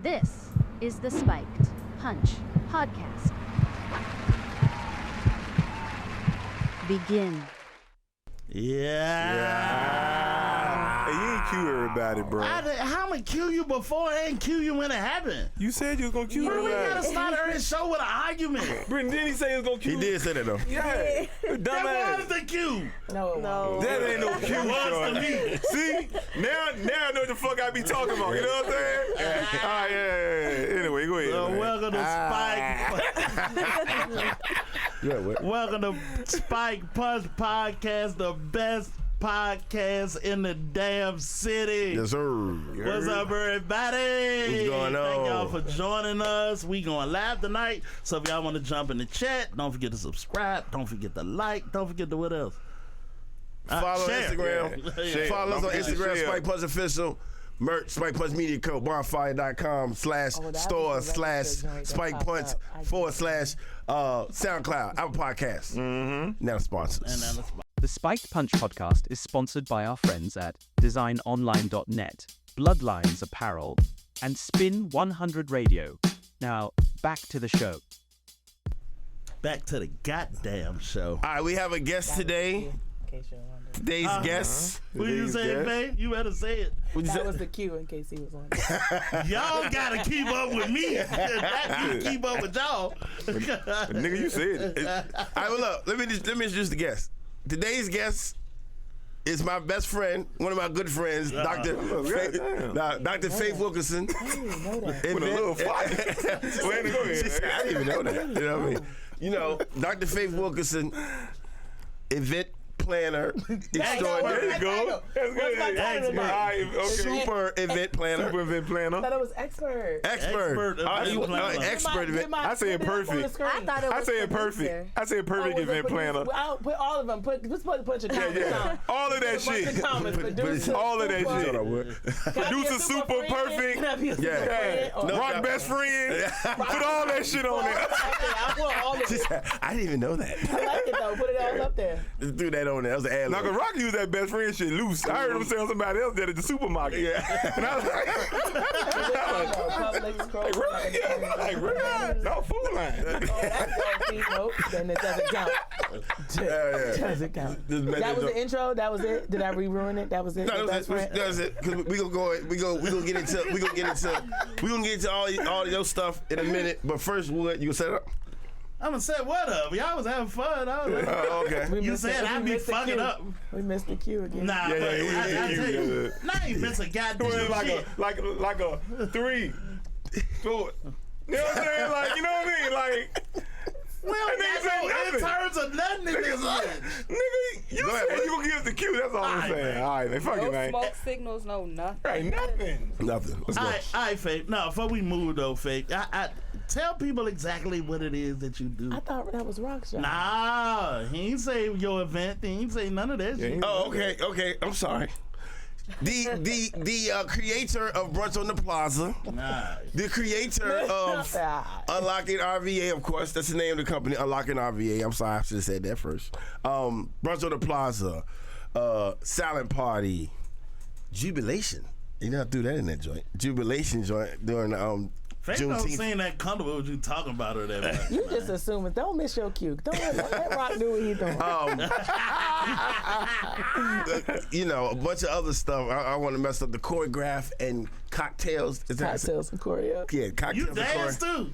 This is the Spiked Punch Podcast. Begin. Yeah. Hey, you ain't cue everybody, bro. How am I kill you before I ain't kill you when it happened? You said you was gonna cue Bro, we everybody. gotta start every show with an argument. Britton, didn't he say he was gonna cue? He did say that though. Yeah. That Dumbass. was the cue. No. That ain't no cue, It was Sean. to me. See? Now I know what the fuck I be talking about. You know what I'm saying? All right, yeah. Anyway, go ahead. man. Welcome to Spike. Yeah, what? Welcome to Spike Punch Podcast, the best podcast in the damn city. Yes, sir. What's up, everybody? What's going on? Thank y'all for joining us. We going live tonight. So if y'all want to jump in the chat, don't forget to subscribe. Don't forget to like. Don't forget to what else? Follow share. Instagram. Yeah. Follow us on Don't forget to Instagram, share. Spike Punch Official. Merch, Spike Punch Media Co. Bonfire.com/store/Spike Punch/SoundCloud, Apple Podcasts. Mm-hmm. Now sponsors. And then let's The Spiked Punch podcast is sponsored by our friends at designonline.net, Bloodlines Apparel, and Spin 100 Radio. Now, back to the show. back to the goddamn show. All right, we have a guest today. In case you're wondering. Today's guest. What you Today's saying, guest. babe? You better say it. That was the cue in case he was wondering. Y'all gotta keep up with me. Not me keep up with y'all. Nigga, you said it. All right, well, look, let me introduce the guest. Today's guest is my best friend, one of my good friends, Dr. Faith Wilkerson. I didn't even know that. With a little fire. Go ahead. She said, I didn't even know that. You know what I mean? You know, Dr. Faith Wilkerson, event planner extraordinary. There you go. That's What's my good. title All tonight? right, okay. Super event planner. Super event planner. I thought it was expert. Expert. Event planner. Expert event. I say it perfect. I thought it was I say it producer. perfect. I say it perfect event planner. I'll put all of them. Put your comments Yeah. down. All of that Put a bunch shit. of comments. Producer, All of that super- shit. Hold on, what? Can I be a Producer super friend? perfect. Can I be a super Yeah. friend? Or- No. Rock best friend. Put all that shit on there. I put all of She it. said, I didn't even know that. I like it though. Put it all up there. Just threw that on there. That was an ad Now, lib. cause Rock used that best friend shit loose. I heard him say on somebody else that at the supermarket. Yeah. And I was like, Public scroll. really? No, food line. Nope. Then it doesn't count. Yeah. Doesn't count. Just make That was it the intro. That was it. Did I re-ruin it? That was it. No, The that's best friend? it. Cause we gonna get into all your stuff in a minute. But first, what you gonna set it up? I'm gonna say what up? Y'all was having fun. I was like, Oh, okay. We you missed said it. I'd We be missed the fucking cue. up. We missed the cue again. Nah, Yeah, but yeah, I tell you, yeah. I ain't miss a goddamn It was shit. like a 3. So, you know what I'm saying? Like, you know what I mean? Like, We don't Nigga got say no nothing. interns or nothing in this bitch. nigga, you Go ahead, said man. you gonna give us the cue. That's all I'm Alright, saying. All right, man. Fuck it, No man. smoke signals, no nothing. Ain't nothing. Nothing. Let's go. All right, Faith. No, before we move though, Faith, I tell people exactly what it is that you do. I thought that was Rockstar. Nah, he ain't say your event. He ain't say none of that shit. Oh, okay. I'm sorry. The creator of Brunch on the Plaza, Nah. the creator of Unlocking RVA, of course, that's the name of the company, Unlocking RVA. I'm sorry, I should have said that first. Brunch on the Plaza, Silent Party, Jubilation. You know, I threw that in that joint. Jubilation joint during Faith don't Juneteenth. seem that comfortable with you talking about her that much. You just assuming. Don't miss your cue. Don't let Rock do what he's doing. You know, a bunch of other stuff. I want to mess up the choreograph and cocktails. Is that Cocktails and choreo. Yeah, cocktails You and dance too.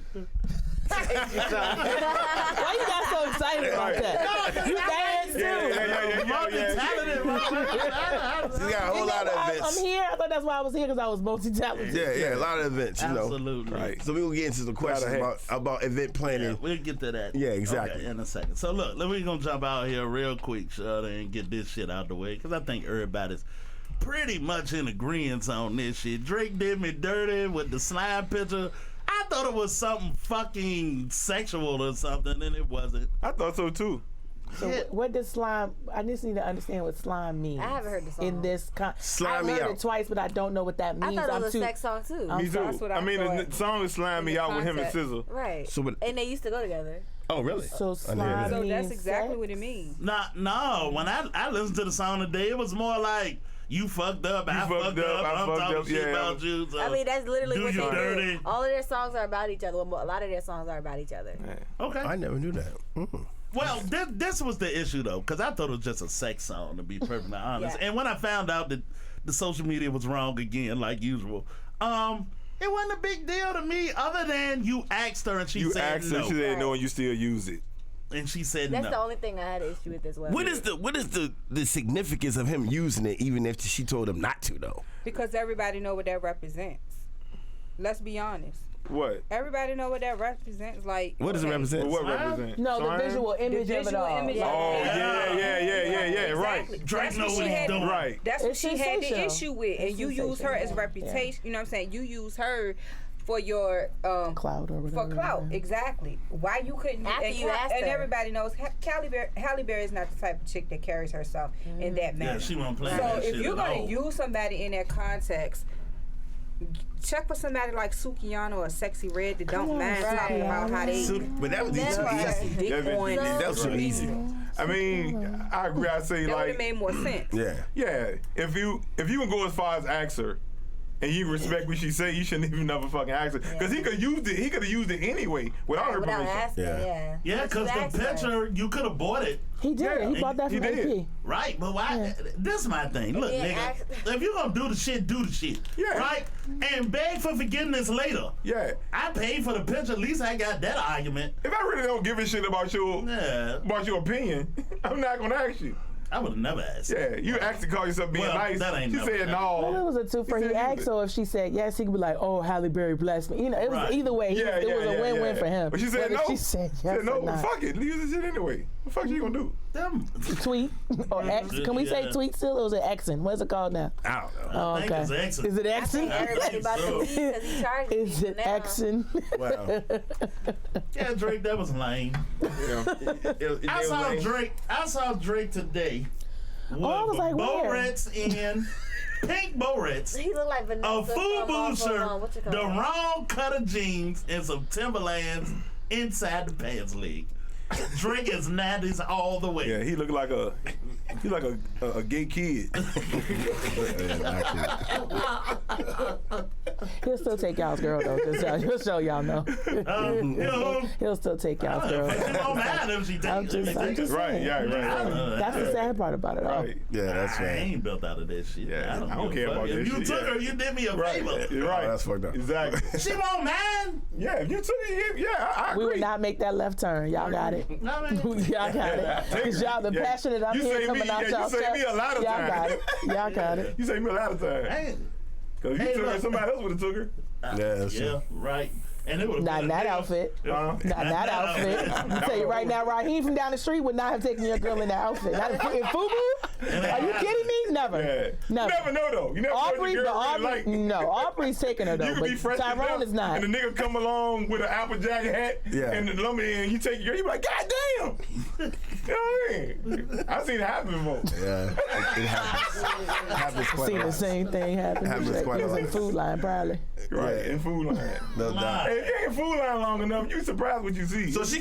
Why you got so excited about that? You dance too. Multi-talented motherfucker. You got a whole lot of events. I'm here. I thought that's why I was here because I was multi-talented. Yeah, a lot of events, you know. Absolutely. Right. So we will get into the questions about event planning. Yeah, we'll get to that. Yeah, exactly. Okay, in a second. So look, we're gonna jump out here real quick, Shudder, and get this shit out the way, because I think everybody's pretty much in agreement on this shit. Drake did me dirty with the slime picture. I thought it was something fucking sexual or something, and it wasn't. I thought so too. So what does slime? I just need to understand what slime means. I haven't heard the song. In this, Slime I've me heard out. it twice, but I don't know what that means. I thought it I'm was too. a sex song too. Me too. That's what I mean, thought the song is Slime Me in the Out with him and concept. SZA. Right. So what- And they used to go together. Oh, really? So I slime didn't So means that's exactly sex? what it means. No, when I listened to the song today, it was more like, You fucked up. I fucked up. I'm talking shit about you. So I mean, that's literally do what you they dirty. do. All of their songs are about each other. Well, a lot of their songs are about each other. Okay. I never knew that. Well, this was the issue though, because I thought it was just a sex song, to be perfectly honest. Yeah. And when I found out that the social media was wrong again, like usual, it wasn't a big deal to me, other than you asked her and she You said asked her, no, she said no, and you still use it. and she said That's no. the only thing I had an issue with as well. What is the significance of him using it, even if she told him not to, though? Because everybody know what that represents. Let's be honest. What? Everybody know what that represents. Like, What does it represent? What represent? No, the Slime? visual image of it visual all. image. Oh, yeah, right. Exactly. Drake That's know what what she he's had. doing. Right. That's what It's she had the sensational. issue with, and It's you use her as sensational, reputation. You know what I'm saying? You use her for your Clout or whatever. for clout. Exactly. Why you couldn't? After and you asked and her. everybody knows Halle Berry is not the type of chick that carries herself in that manner. Yeah, she won't play So that if shit you're at gonna all. use somebody in that context, check for somebody like Sukiyana or Sexy Red that don't mind talking about how they But that was That's too right. easy. dick That on. That was too easy. I mean, I agree. I say That would have like, made more sense. Yeah. if you can go as far as ask her, and you respect what she say, you shouldn't even never fucking ask her, because he could use it. He could have used it anyway without her Without permission. asking, Yeah. Yeah, But you because asked the her. picture, you could have bought it. He did. Yeah, He bought that he from did. AP. Right, but why? This is my thing. Look, then nigga, if you're gonna do the shit, do the shit. Yeah. Right? And beg for forgiveness later. Yeah. I paid for the picture. At least I got that argument. If I really don't give a shit about your opinion, I'm not gonna ask you. I would have never asked. Yeah, you actually call yourself being Well, nice. that ain't She never said happened. Well, it no. was a two-for. He said asked use her if she said yes, he could be like, "Oh, Halle Berry blessed me." You know, it was Right. either way. It was a win-win for him. But she said Whether no. She said yes no. or not. Fuck it. Use the shit anyway. What the fuck you gonna do? Them. Tweet or X. Can we say Yeah. tweet still, or is it Xing? What's it called now? I don't know. Oh, I think okay. it's excellent. Is it Xing? Everybody about to leave because he charging Is people it now. Xing? Wow. Yeah, Drake, that was lame. I saw Drake today. With I was like, where? Barrettes in pink Barrettes, He looked like a Vanessa from, FUBU from, what you shirt, call the it? wrong cut of jeans, and some Timberlands inside the pants leg. Drake is 90s all the way. Yeah, he looked like a gay kid. He'll still take y'all's girl though. Just so y'all know. You know, He'll still take y'all's girl. she won't mind if she I'm takes just Right, saying. yeah, right. That's the sad part about it all. Right. Yeah, that's I right. ain't built out of that shit. Yeah, I don't I don't give a care fuck. about If that you shit, took yeah. her, you did me a Right. favor. You're right. Oh, that's fucked up. Exactly. She won't mind. Yeah, if you took it, yeah, I agree. We would not make that left turn. Y'all got it. I mean, Y'all got it. Because y'all, the Yeah. passionate I'm You here say coming me- out yeah, y'all you say me a lot of Y'all times. got it. Y'all got it. You say me a lot of times. hey, Because if Hey, you took her, look. somebody else would have took her. Yeah, that's yeah, true. right. And it would Not in that outfit. Not in that outfit. I tell you right now, Raheem from down the street would not have taken your girl in that outfit. Not in FUBU? Are you kidding me? Never. Yeah. Never. You never know, though. You never know Aubrey, what but your girl Aubrey, really like. no, Aubrey's taking her You though, could but be fresh Tyrone is not. And the nigga come along with an apple jacket hat Yeah. and the lumber and you take your girl, you be like, God damn! You know what I mean? I've seen it happen before. Yeah, it happens. It happens quite Seen a the lot. same thing happen. Happens quite He a was in lot. Food Line probably. Right, Yeah. in food line. No doubt. Hey, if you ain't in food line long enough, you surprised what you see. So she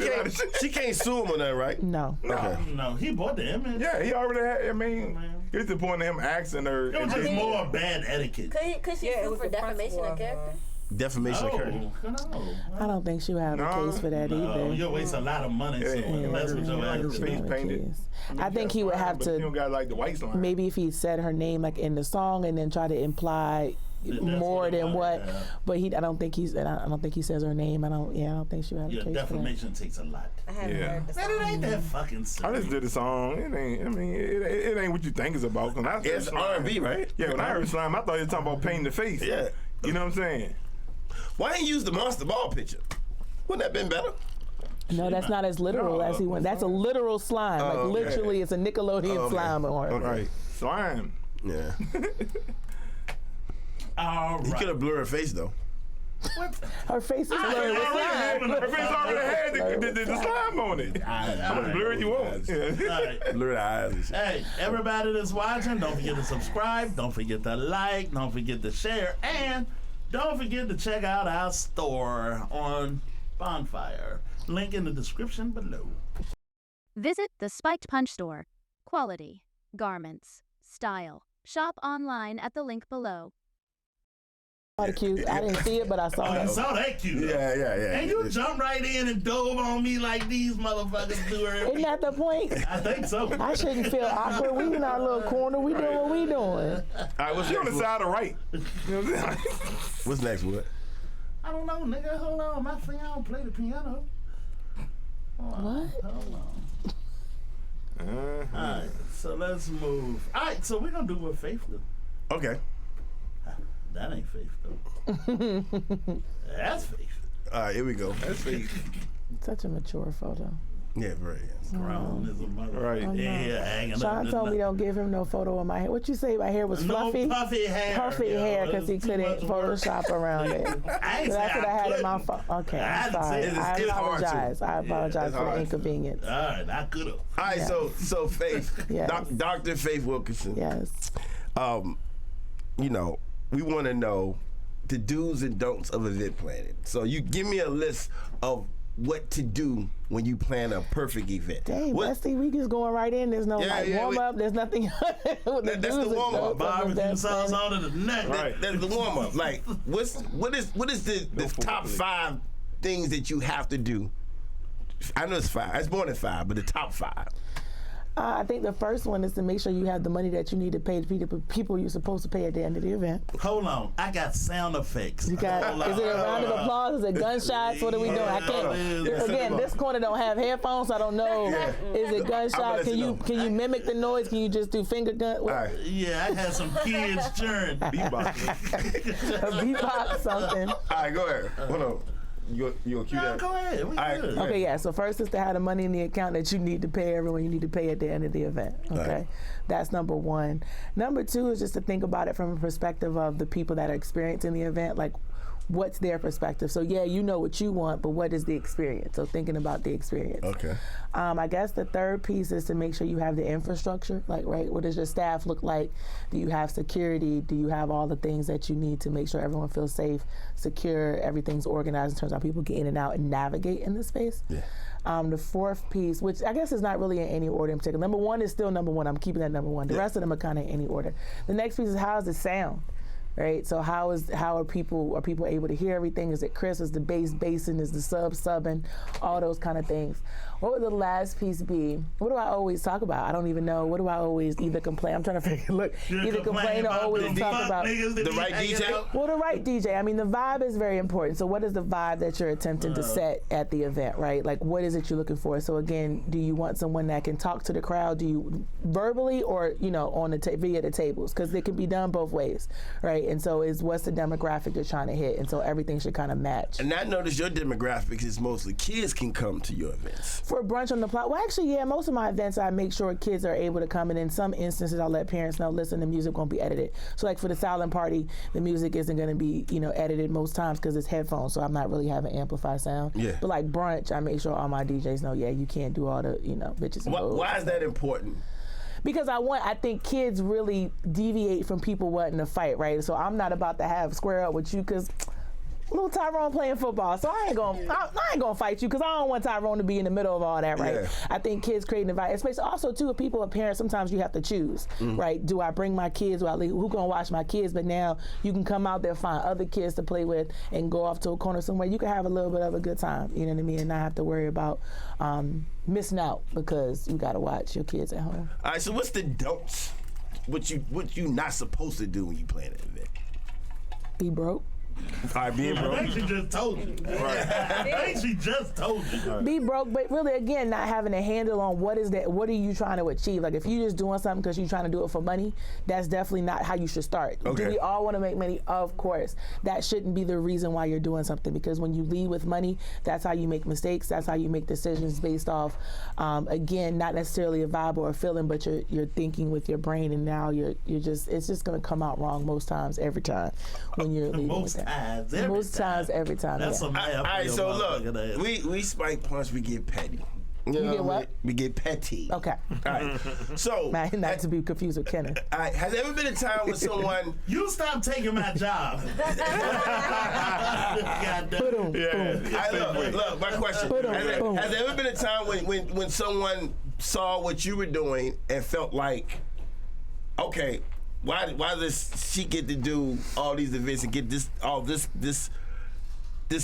can't sue him on that, right? No. Okay. No, he bought the image. Yeah, he already had, I mean, it's the point of him asking her. It was just mean- more bad etiquette. Could she Yeah, it sue was for the defamation principle of of, character? Defamation of character. No. I don't think she'll have a No. case for that either. You'll waste a lot of money. So Yeah. that's what your Yeah. ass Her is. face Have a painted. case. mean, I think he would have but You don't to, got like the white line. maybe if he said her name like in the song and then try to imply That's more what it than was, what, yeah. but I don't think he says her name. I don't think she'll have Yeah, a case for that. defamation takes a lot. I haven't Yeah. heard the Man, it song. ain't that fucking I serious. just did the song. It ain't. I mean, it ain't what you think it's about. When I heard It's Slime- R&B, right? Yeah, when I heard slime, I thought you were talking about painting the face. Yeah. You know what I'm saying? Why ain't you use the monster ball picture? Wouldn't that been better? No, that's not as literal No. as he went. That's a literal slime. Like okay. literally, it's a Nickelodeon Okay. slime on her. Okay. Right. Slime. Yeah. All He could right. have blurred her face though. Her face is blurred with slime. Her face already had the slime on it. I'm gonna blur it you want. Yeah. All right. Blur the eyes and shit. Hey, everybody that's watching, don't forget to subscribe, don't forget to like, don't forget to share, and don't forget to check out our store on Bonfire. Link in the description below. Visit the Spiked Punch store. Quality, garments, style, Shop online at the link below. Cute. I didn't see it, but I saw I it. saw that cute. Yeah. And you jumped right in and dove on me like these motherfuckers do every Isn't that the point? I think so. I shouldn't feel awkward. We in our little corner. We doing what we doing. All right, what's She on next? the side of right. You know what I'm saying? What's next, Wood? I don't know, nigga. Hold on. My finger don't play the piano. What? Hold on. All right, so let's move. All right, so we're going to do what Faith do. Okay. That ain't Faith, though. That's Faith. All right, here we go. That's Faith. Such a mature photo. Yeah, very. Grown as a mother. Right. Yeah, hanging Sean up. told me don't give him no photo of my hair. What you say? My hair was fluffy? No puffy hair. Perfect yo. hair because he It's too couldn't much work. Photoshop around it. I ain't So say that's what I had in my couldn't. phone. Okay, I I'm didn't sorry. say it. I It's hard to. apologize. I apologize it's for the hard to. inconvenience. All right, I could have. All right, so Faith, Yes. Dr. Faith Wilkerson. Yes. You know, we want to know the do's and don'ts of event planning. So you give me a list of what to do when you plan a perfect event. Dang, What- Bestie, we just going right in. There's no Yeah, warm up. There's nothing. That's the warm-up. Barbecue sauce on to the neck. Right. That's the warm up. Like, what is the top 5 things that you have to do? I know it's 5. It's more than 5, but the top 5. I think the first one is to make sure you have the money that you need to pay the people you're supposed to pay at the end of the event. Hold on, I got sound effects. You got, Hold on. is it a round of applause? Is it gunshots? What are we doing? I can't. Again, this corner don't have headphones, so I don't know. Is it gunshots? let you Can you mimic the noise? Can you just do finger gun? All right. Yeah, I had some kids cheering. Beatbox. A beatbox, something. All right, go ahead. Hold on. You gonna cue No, that? go ahead. We All right. good. Okay, yeah. So first is to have the money in the account that you need to pay everyone you need to pay at the end of the event. Okay, Right. that's number one. Number two is just to think about it from a perspective of the people that are experiencing the event, like what's their perspective. So yeah, you know what you want, but what is the experience? So thinking about the experience. Okay. I guess the third piece is to make sure you have the infrastructure. Like, right, what does your staff look like? Do you have security? Do you have all the things that you need to make sure everyone feels safe, secure, everything's organized in terms of how people get in and out and navigate in the space? Yeah. The fourth piece, which I guess is not really in any order in particular. Number one is still number one. I'm keeping that number one. The rest of them are kind of in any order. The next piece is how does it sound? Right, so how are people able to hear everything? Is it crisp? Is the bass bassing? Is the subbing? All those kind of things. What would the last piece be? What do I always talk about? I don't even know. What do I always either complain? I'm trying to figure. Look, either complain or always talk about. The right DJ? Well, the right DJ. I mean, the vibe is very important. So what is the vibe that you're attempting to set at the event, right? Like, what is it you're looking for? So again, do you want someone that can talk to the crowd? Do you verbally or, on the via the tables? Because it can be done both ways, right? And so what's the demographic you're trying to hit? And so everything should kind of match. And I notice your demographics is mostly kids can come to your events. For brunch on the plot, well, actually, yeah, most of my events, I make sure kids are able to come, and in some instances, I'll let parents know, listen, the music won't be edited. So like for the silent party, the music isn't going to be, edited most times because it's headphones, so I'm not really having amplified sound. Yeah. But like brunch, I make sure all my DJs know, yeah, you can't do all the, bitches and hoes. Why is that important? Because I think kids really deviate from people wanting to fight, right? So I'm not about to have square up with you because little Tyrone playing football, so I ain't gonna fight you because I don't want Tyrone to be in the middle of all that, right? Yeah. I think kids creating an environment, especially also too, if people are parents, sometimes you have to choose, right? Do I bring my kids? Do I leave? Who gonna watch my kids? But now you can come out there, find other kids to play with, and go off to a corner somewhere. You can have a little bit of a good time, you know what I mean, and not have to worry about missing out because you gotta watch your kids at home. All right, so what's the don'ts? What you not supposed to do when you plan an event? Be broke. All right, being I broke. think she just told you. I think she just told you. Be broke, but really, again, not having a handle on what are you trying to achieve. Like, if you're just doing something because you're trying to do it for money, that's definitely not how you should start. Okay. Do we all want to make money? Of course. That shouldn't be the reason why you're doing something, because when you lead with money, that's how you make mistakes. That's how you make decisions based off, again, not necessarily a vibe or a feeling, but you're thinking with your brain, and now it's just going to come out wrong most times, every time when you're leading with that. Most times, every time. That's yeah. some math. All right, so look, we spike punch, we get petty. You get what? We get petty. Okay. All right. So, Not to be confused with Kenneth. all right, has there ever been a time when someone You stop taking my job. Goddamn. Look, my question. Has there ever been a time when someone saw what you were doing and felt like, okay, why does she get to do all these events and get this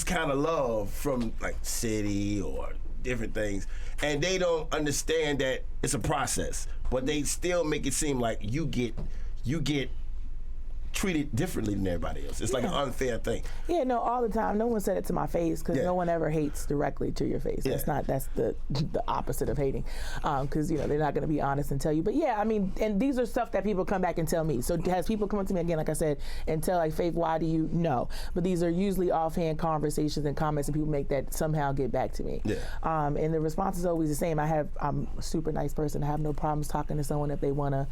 kind of love from like city or different things, and they don't understand that it's a process, but they still make it seem like you get treated differently than everybody else. It's like an unfair thing. Yeah, no, all the time. No one said it to my face because no one ever hates directly to your face. That's the opposite of hating, because they're not going to be honest and tell you. But yeah, I mean, and these are stuff that people come back and tell me. So has people come up to me again, like I said, and tell like, Faith, why do you know? But these are usually offhand conversations and comments that people make that somehow get back to me. Yeah. And the response is always the same. I'm a super nice person. I have no problems talking to someone if they want to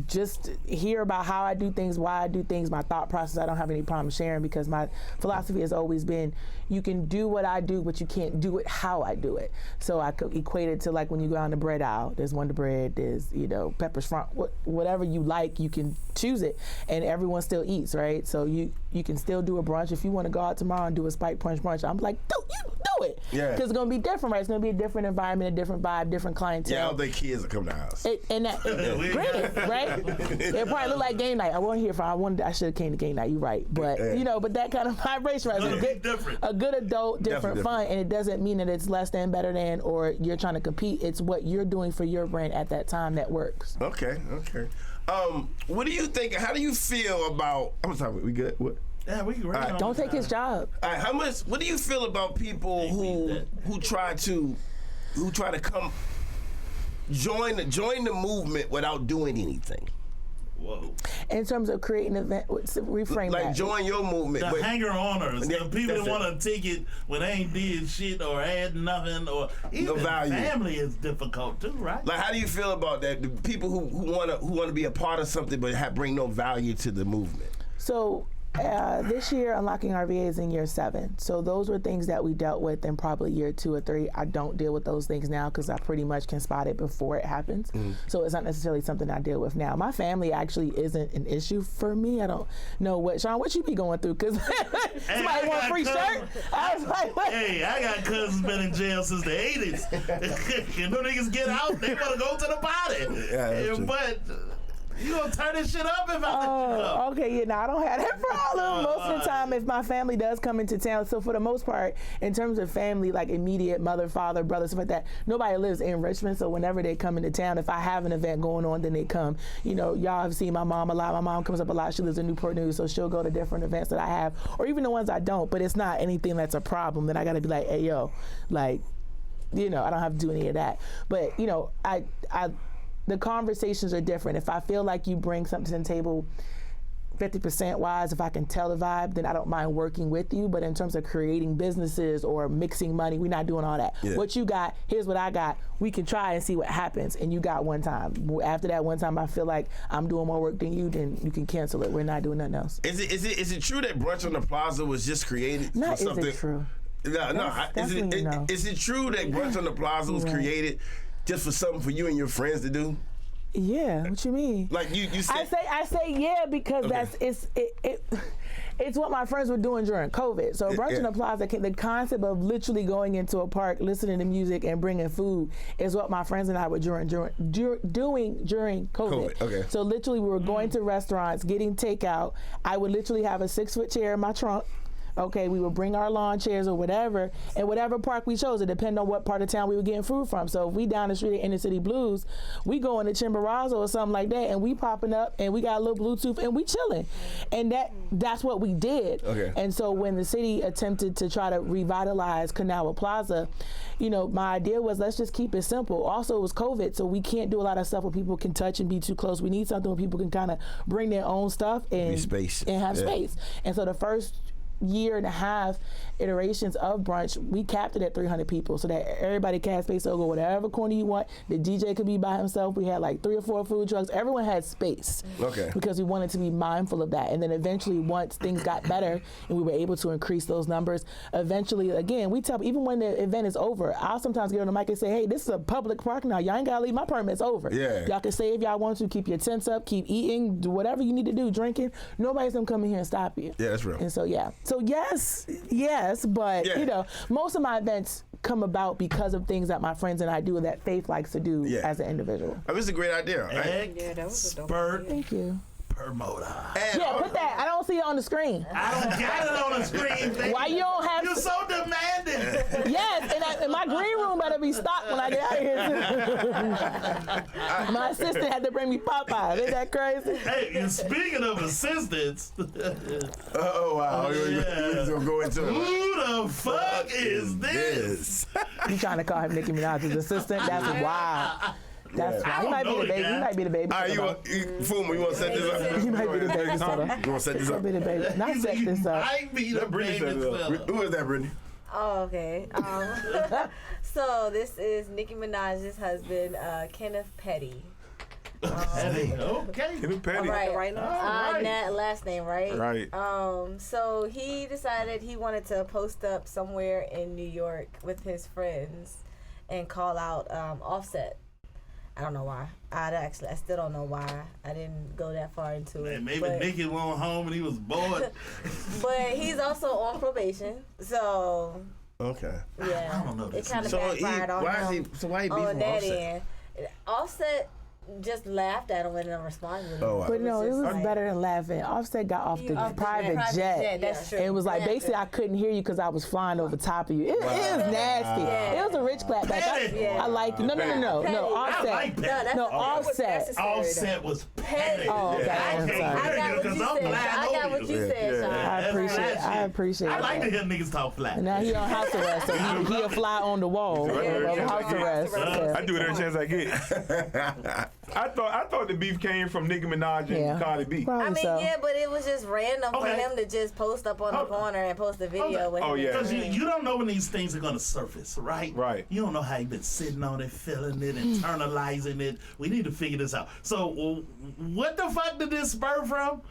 just hear about how I do things, why I do things, my thought process. I don't have any problem sharing because my philosophy has always been, you can do what I do, but you can't do it how I do it. So I could equate it to like when you go on the bread aisle, there's Wonder Bread, there's, Pepper's Front, whatever you like, you can choose it and everyone still eats, right? So you can still do a brunch. If you want to go out tomorrow and do a spike brunch, I'm like, do it. Yeah. Because it's going to be different, right? It's going to be a different environment, a different vibe, different clientele. Yeah, I don't think kids will come to the house. Granted, right? It probably look like game night. I should have came to game night. You're right, but but that kind of vibration, right? A good adult, different fun, and it doesn't mean that it's less than, better than, or you're trying to compete. It's what you're doing for your brand at that time that works. Okay. What do you think? How do you feel about? I'm sorry. We good? What? Yeah, we can. Right, don't take his job. All right, what do you feel about people who try to come join the movement without doing anything? Whoa. In terms of creating an event, reframe like that. Join your movement. The hanger-oners, the people that want to take it when they ain't did shit or had nothing, or even family is difficult too, right? Like, how do you feel about that? The people who want to be a part of something but bring no value to the movement. So. This year, Unlocking RVA is in year 7. So those were things that we dealt with in probably year 2 or 3. I don't deal with those things now because I pretty much can spot it before it happens. So it's not necessarily something I deal with now. My family actually isn't an issue for me. I don't know what you be going through, because somebody want a free shirt? I was like, what? Hey, I got cousins been in jail since the 80s. Can no niggas get out? They want to go to the party. Yeah, but you gonna turn this shit up if I let you go? Okay, I don't have that problem. Most of the time, if my family does come into town, so for the most part, in terms of family, like immediate mother, father, brother, stuff like that, nobody lives in Richmond, so whenever they come into town, if I have an event going on, then they come. Y'all have seen my mom a lot. My mom comes up a lot. She lives in Newport News, so she'll go to different events that I have, or even the ones I don't, but it's not anything that's a problem that I gotta be like, hey, yo, like, I don't have to do any of that. But, the conversations are different. If I feel like you bring something to the table 50% wise, if I can tell the vibe, then I don't mind working with you. But in terms of creating businesses or mixing money, we're not doing all that. Yeah. What you got, here's what I got. We can try and see what happens. And you got one time. After that one time, I feel like I'm doing more work than you, then you can cancel it. We're not doing nothing else. Is it true that Brunch on the Plaza was just created for something? Is it true? Is it true that Brunch on the Plaza was created just for something for you and your friends to do? Yeah, what you mean? Like you said, I say yeah because it's what my friends were doing during COVID. So Brunch in the Plaza, the concept of literally going into a park, listening to music and bringing food is what my friends and I were doing during COVID. Okay. So literally we were going to restaurants, getting takeout. I would literally have a 6-foot chair in my trunk. Okay, we would bring our lawn chairs or whatever, and whatever park we chose, it depended on what part of town we were getting food from. So if we down the street at Inner City Blues, we going to Chimborazo or something like that, and we popping up, and we got a little Bluetooth, and we chilling. And that's what we did. Okay. And so when the city attempted to try to revitalize Kanawha Plaza, my idea was, let's just keep it simple. Also, it was COVID, so we can't do a lot of stuff where people can touch and be too close. We need something where people can kind of bring their own stuff and have space. And so the first year and a half iterations of Brunch, we capped it at 300 people so that everybody can have space to go whatever corner you want. The DJ could be by himself. We had like 3 or 4 food trucks. Everyone had space. Okay. Because we wanted to be mindful of that. And then eventually, once things got better and we were able to increase those numbers, eventually, again, we tell, even when the event is over, I'll sometimes get on the mic and say, hey, this is a public park now. Y'all ain't gotta leave. My permit's over. Yeah. Y'all can stay if y'all want to. Keep your tents up. Keep eating. Do whatever you need to do. Drinking. Nobody's gonna come in here and stop you. Yeah, that's real. And so So yes, but most of my events come about because of things that my friends and I do that Faith likes to do as an individual. It was a great idea. Egg, that was a dope idea. Thank you. promoter. Yeah, put that. I don't see it on the screen. I don't got it on the screen, baby. Why you don't have? You're so demanding. Yes, and my green room better be stocked when I get out of here too. My assistant had to bring me Popeye. Isn't that crazy? Hey, and speaking of assistants, Oh wow. yeah. We're just gonna go into it. who the fuck is this? You trying to call him Nicki Minaj's assistant? That's wild. That's wild. He might be the baby. He might be the baby. All right, Fuma, you want to set this up? He might be the baby. You want to set this He up? might be the baby. Not set this up. I be the Brittany set baby it up. fella. Who is that, Brittany? Oh, okay. So this is Nicki Minaj's husband, Kenneth Petty. Hey, okay. Get him petty. Right. right. That last name, right? Right. So he decided he wanted to post up somewhere in New York with his friends and call out Offset. I don't know why. I still don't know why. I didn't go that far into it. Man, maybe but, Nicki went home and he was bored. but he's also on probation, so Okay. yeah, I don't know it this kind of So backfired on why him. he beefing on with that Offset? end. Offset just laughed at him and then responded. Oh, wow. But no, it just was like- better than laughing. Offset got off the private jet. That's true. And it was like, basically, I couldn't hear you because I was flying over top of you. It was nasty. Yeah. It was a rich clapback. Petty. I like it. No, Petty. Offset. I like that. No, Offset. Offset was petty. Oh, okay. I I'm can't sorry. I got what because you I'm said. flying I got over what you. you said, Sean. I appreciate I like to that. hear niggas talk flat. Now he on house arrest, so he'll fly on the wall of house arrest. Yeah. I do it every chance I get. I thought the beef came from Nicki Minaj and Cardi B. Probably I mean, so. yeah, but it was just random for Okay. him to just post up on the corner and post a video with Oh, him. yeah. Because you don't know when these things are going to surface, right? Right. You don't know how you've been sitting on it, feeling it, internalizing it. We need to figure this out. So, what the fuck did this spur from?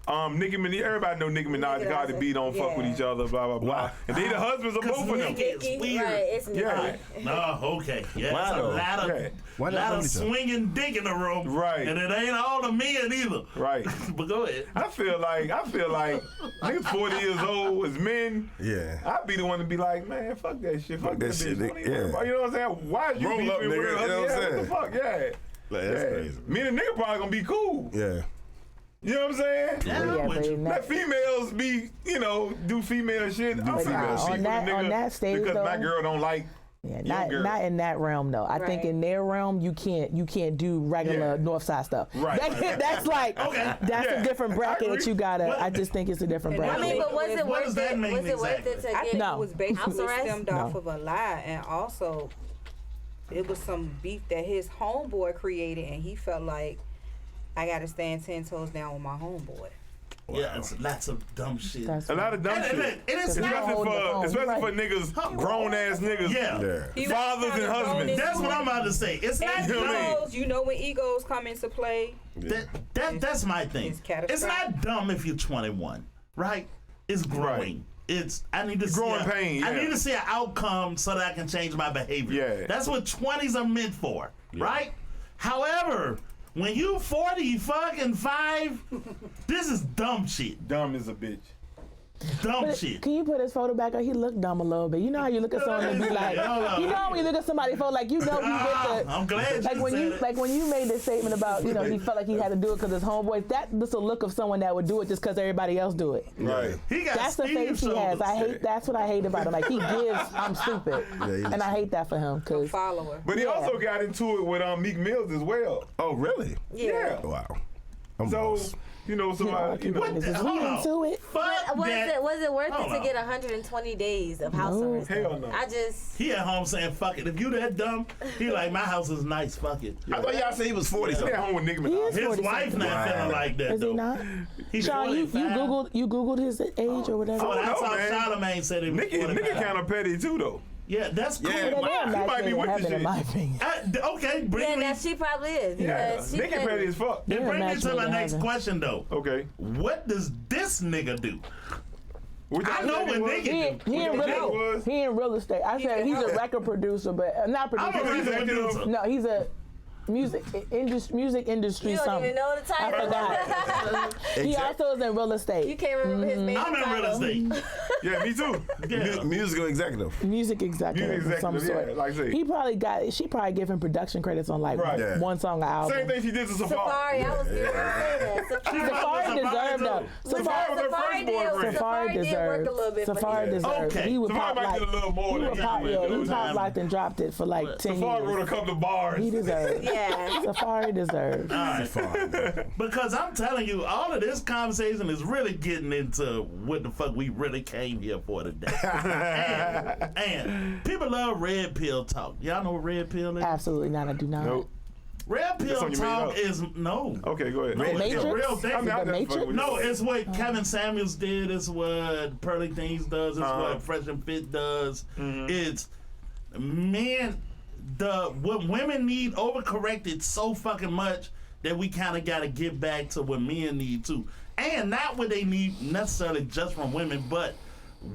Nicki Minaj, everybody know Nicki Minaj and Cardi B don't fuck with each other, blah, blah, blah. And they the husbands of both of them. It's weird. Right, it's Yeah. No, okay. Yeah, Why it's a though? lot of, Yeah. Why they lot love of each other? swinging dick in the room. Right. And it ain't all the men either. Right. But go ahead. I feel like niggas 40 years old as men. Yeah. I'd be the one to be like, man, fuck that shit. Fuck that that shit, bitch. nigga. Yeah. You know what I'm saying? Why is you Roll beefing up, with nigga. her? You know what I'm Yeah, saying? What the fuck? Yeah. Like, that's Yeah. crazy. Me and the nigga probably gonna be cool. Yeah. You know what I'm saying? Yeah, Yeah, with but you. in Let that, females be, do female shit. I'm female female shit. shit on that stage, because my though, girl don't like. yeah, not in that realm though. I think Right. in their realm you can't do regular Yeah. North Side stuff. Right. That's like Okay. that's Yeah. a different bracket I that you gotta. What- I just think it's a different And I bracket. mean, but was it What worth does that it? mean Was it worth it exactly? to I get think No. it was house basically arrest? stemmed off of a lie, and also it was some beef that his homeboy created, and he felt like I got to stand 10 toes down with my homeboy. Yeah, it's lots of dumb shit. That's A lot of dumb And shit. it is not Especially holding the phone. for Right. niggas, grown ass niggas. Yeah. Yeah. Fathers and husbands. That's what I'm about to say. It's not And You know what I mean? egos, you know when egos come into play. that's my thing. It's catastrophic. It's not dumb if you're 21, right? It's growing. It's I need to Growing see pain, I yeah. need to see an outcome so that I can change my behavior. Yeah. That's what 20s are meant for, right? However, when you 40 fucking 5, this is dumb shit. Dumb as a bitch. Dumb shit. Can you put his photo back on? He looked dumb a little bit. You know how you look at someone and be like, you know when you look at somebody's photo, like you know he with the. I'm glad Like you when said you it. when you made this statement about he felt like he had to do it because his homeboys. That's a look of someone that would do it just because everybody else do it. Right. He got That's the Steve face he has. I shoulders. hate. That's what I hate about him. Like he gives. I'm stupid, Yeah, and I hate that for him because. Follower. But he Yeah. also got into it with Meek Mills as well. Oh, really? Yeah. Wow. I'm So, lost. somebody, What Is the- we hold on. into it? Fuck Was that. it worth Hold it to on. get 120 days of house No. arrest? Hell no. I just He at home saying fuck it. If you that dumb, he like my house is nice. Fuck it. I thought y'all said he was 40 He something. at home with Nicki He Minaj. is His 40 wife something. not Wow. feeling like that Is though. he not? He's Sean, you 45. googled his age or whatever. Oh, that's know, how man. Charlamagne said he was Nicki 45. kind of petty too, though. Yeah, that's cool. Yeah, But they're He not might be matching with the heaven, in shit. my opinion. Okay, bring yeah, me. that she probably is Yeah. because she Nicki petty as fuck. Then Yeah, bring me to matching my in next heaven. question though. Okay. What does this nigga do? Which I know what nigga nigga do. He in What real, was? he in real estate. I said he's a record producer, but not I'm a producer. record producer. No, he's a music industry. You don't something. even know the I title. forgot. He also is in real estate. You can't remember his main I'm in real title. estate. Yeah, me too. Yeah. Musical executive. Music executive of some sort. yeah, like I say. She probably gave him production credits on like Right. Yeah. one song an album. Same thing she did to Safari. Safari, I was going to say that. Safari deserved though. Safari was her first boyfriend. Safari did work deserved. a little bit for Safari him. deserved. Okay. He would Safari pop might like did a little more he than would that. pop. Yeah, he Those pop times. locked and dropped it for like 10 Safari years. wrote a couple of bars. He deserved. Yeah. Safari deserved. All right. Because I'm telling you, all of this conversation is really getting into what the fuck we really came here for today. and people love red pill talk. Y'all know what red pill is? Absolutely not. I do not. Nope. Red pill something you made talk up. is no. Okay, go ahead. No, it's Matrix? a real thing. I mean, I The just Matrix? fucking with No, you. it's what Kevin Samuels did. It's what Pearly Things does. It's Uh-huh. what Fresh and Fit does. It's men. What women need overcorrected so fucking much that we kind of got to get back to what men need too, and not what they need necessarily just from women, but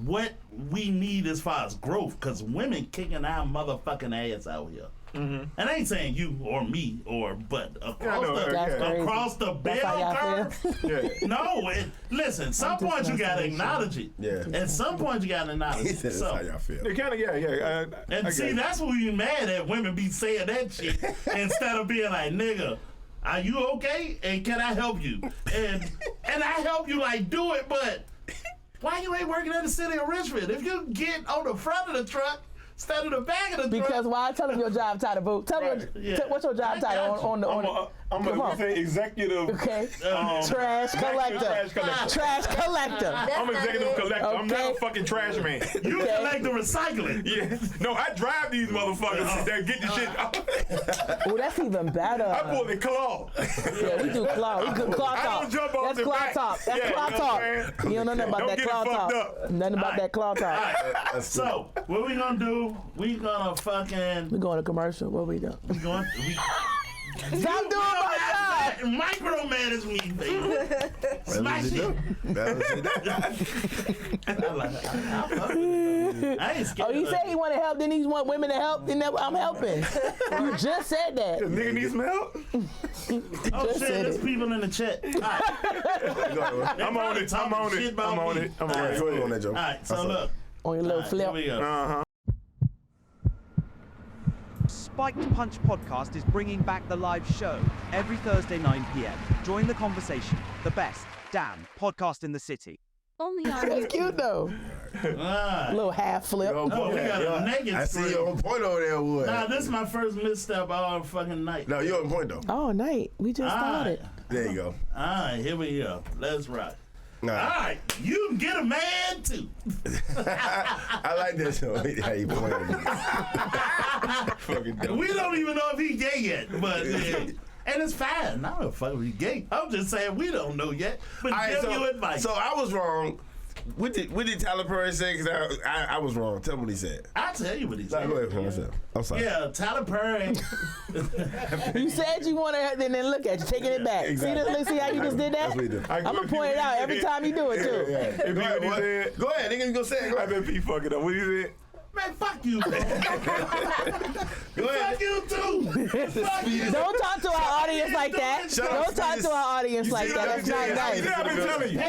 what we need as far as growth. Because women kicking our motherfucking ass out here. And I ain't saying you or me but across know, the That's crazy. across the That's how bell y'all curve. Yeah. No, listen. Some just point you gotta messing with you. acknowledge it. Yeah. At some point you gotta acknowledge He it. said that's So, how y'all feel. They kind of, yeah. and I see, get it. that's what we mad at women be saying that shit instead of being like, nigga, are you okay? And can I help you? And I help you like do it, but why you ain't working at the city of Richmond? If you get on the front of the truck instead of the back of the truck. Because why? Tell him your job title, boo. Tell him Yeah. what's your job I title got you. on the. I'm Come gonna on. say executive. Okay. Um, Trash collector. Trash collector. Trash collector. I'm executive collector. I'm not Okay. a fucking trash man. You Okay. collect the recycling. Yeah. No, I drive these motherfuckers that get the shit out. Oh, that's even better. I pull the claw. Yeah, we do claw. We do claw I talk. don't jump off That's the claw back. talk. That's Yeah, claw you know talk. what I'm saying? You don't know nothing about Don't that get it claw fucked talk. up. Nothing about that claw talk. So what we gonna do? We gonna fucking We going to commercial. What we do? we going. Stop doing my job. Micromanage me, baby. Smash it. I ain't scared. Oh, he of said it. he want to help. Then he want women to help. Then I'm helping. You just said that. Nigga need some help? Oh just shit, said there's it. people in the chat. All right. I'm on it. I'm on it. I'm on it. I'm on it. Go on that ahead. joke. All right, so look. On your little Here flip. we go. Uh-huh. Spiked Punch Podcast is bringing back the live show every Thursday 9 p.m. Join the conversation. The best damn podcast in the city. Only on That's YouTube. cute though. All right. Little half flip. Oh, we got a naked I see screen. you on point over there, Wood. Nah, this is my first misstep all fucking night. No, you're on point though. Oh, night. We just All right. started. There you go. All right, here we go. Let's rock. Nah. All right, you can get a man too. I like that show. How you point at me. Fucking dumb. We don't even know if he gay yet, but and it's fine. I don't fuck if he gay. I'm just saying we don't know yet. But All right, give you advice. so I was wrong. What did Tyler Perry say? Because I was wrong. Tell me what he said. I'll tell you what he Nah, said. go ahead for myself. I'm sorry. Yeah, Tyler Perry. You said you want to, then look at you, taking it back. Exactly. See how you just did that? That's what he did. I'm going to point it out every time you do it, too. If Go you ahead, what he what? said, Go ahead, nigga. You gonna say it? Go I ahead. bet P fuck it up. What he said? Man, fuck you, man. Go ahead. Fuck you too. Fuck you. Don't talk to our audience like that. Shut up, Don't talk Spears. to our audience You like see that. what That's I not did? nice. Yeah, I've been telling you.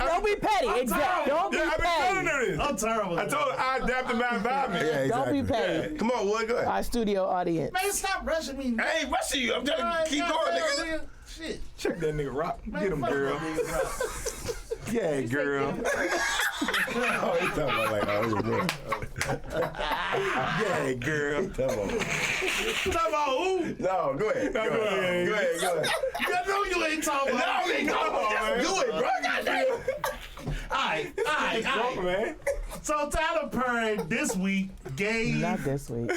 Don't be petty. Don't be Yeah, I've been telling petty. her this. I'm terrible. I told her I adapted my environment. Yeah, Don't be exactly. petty. Come on, Wood. Go ahead. Our studio audience. Man, stop rushing me. I ain't rushing you. I'm trying to keep going, nigga. Shit. Check that nigga rock. Man, Get him, fuck girl. that nigga, bro. Yeah, girl. Oh, he talking about like, oh, he was Yeah, girl. Talk about who? No, go ahead. No, go ahead. Go ahead. Go ahead. I know you ain't talking about. No, nigga. Come on, man. Do it, bro. Goddamn. Alright. Man. So Tyler Perry this week gave. Not this week.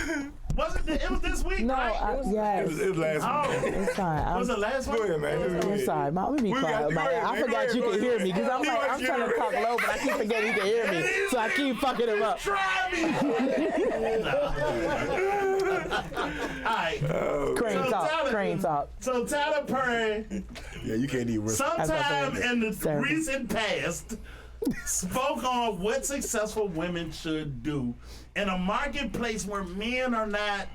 Was it? It was this week, No, right? yes. It was last Oh, week. It's fine. was it last Go week? ahead, man. Just go I'm ahead. sorry, Mom. Let me be We got quiet, you. man. Go ahead, I man. forgot Go you ahead, could go hear ahead. me because I'm He like, wants I'm you trying to to- talk low, but I keep forgetting he can hear me. So I keep fucking him up. Try me. Alright. Crane So talk. Tyler- Crane talk. So Tyler Perry, Yeah, you can't even risk. sometime in the Terrible. recent past, spoke on what successful women should do in a marketplace where men are not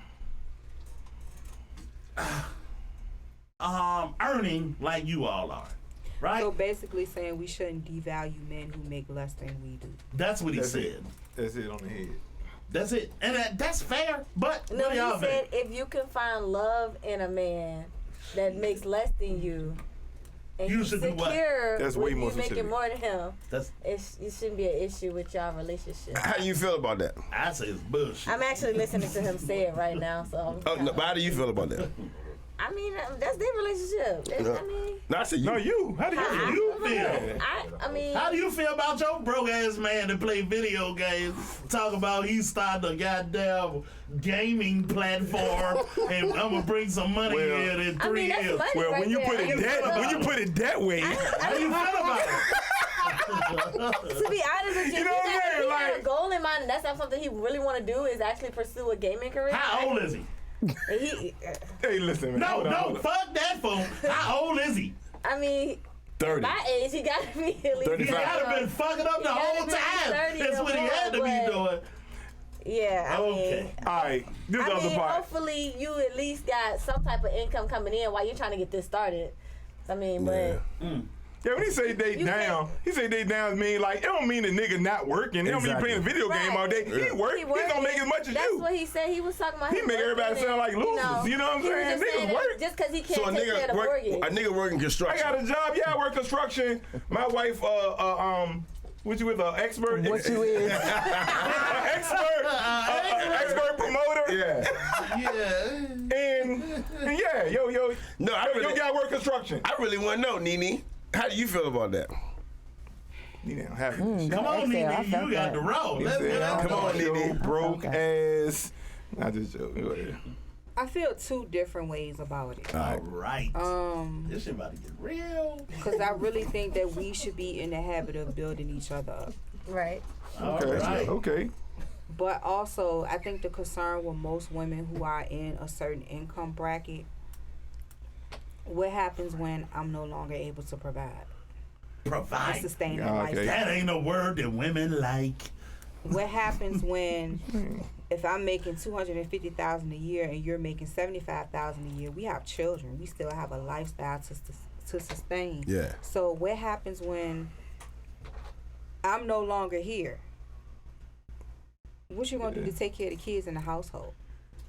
earning like you all are, right? So basically saying we shouldn't devalue men who make less than we do. That's what he That's said. it. That's it on the head. That's it, and that's fair. But No, what do he y'all said think? if you can find love in a man that makes less than you, and You you should do what? secure That's with way more you making specific. more than him, That's it shouldn't be an issue with y'all relationship. How do you feel about that? I say it's bullshit. I'm actually listening to him say it right now, so. Oh, no, but how do you feel about that? I mean, that's their relationship. No. I mean, No, I said you. No, you. How do you I feel? feel? I mean, How do you feel about your broke ass man that play video games? Talk about he started a goddamn gaming platform and I'm gonna bring some money Well, in in I 3 mean, that's years. money Well, right when you there. put it that way, How do you feel about it? To be honest with you, You know what I'm he saying? got a Like- goal in mind, and that's not something he really want to do. Is actually pursue a gaming career. How old is he? And he, hey, listen, man. No, hold on, no, hold on. fuck that fool. How old is he? I mean, 30. my age, he got to be at least. 35. He gotta been fucking up the He gotta whole be time. 30 That's or what he more, had to be but- doing. Yeah, I Okay. mean. All right, this I other mean, part. hopefully you at least got some type of income coming in while you're trying to get this started. I mean, but Yeah, when he say they You down, can't- he say they down mean like it don't mean the nigga not working. It don't mean he Exactly. playing a video game all day. He work. He don't make as much as that's you. what he said. He was talking about. He him make everybody working sound like and, losers, you know what I'm he was saying? just Niggas saying that work. just because he can't So a take care of nigga the work. mortgage. A nigga working I construction. got a job. Yeah, I work construction. My wife, what you with an expert? What you is? expert promoter. Yeah. Yeah. And yeah, yo, No, I yo really, guy work construction. I really want to know, Nene. How do you feel about that? You know, happy. this shit. Come on, Exhale, I Nene, felt you got that. the roll. He Let's said, get I it. Come on, want your Nene. broke ass. I just joking. Go ahead. I feel two different ways about it. All right. Um, This shit about to get real. because I really think that we should be in the habit of building each other up. Right. All Okay. right. Okay. But also, I think the concern with most women who are in a certain income bracket, what happens when I'm no longer able to provide and Provide. sustain Yeah, a okay. lifestyle? That ain't a word that women like. What happens when, if I'm making $250,000 a year and you're making $75,000 a year? We have children. We still have a lifestyle to sustain. Yeah. So what happens when I'm no longer here? What you gonna do to take care of the kids in the household?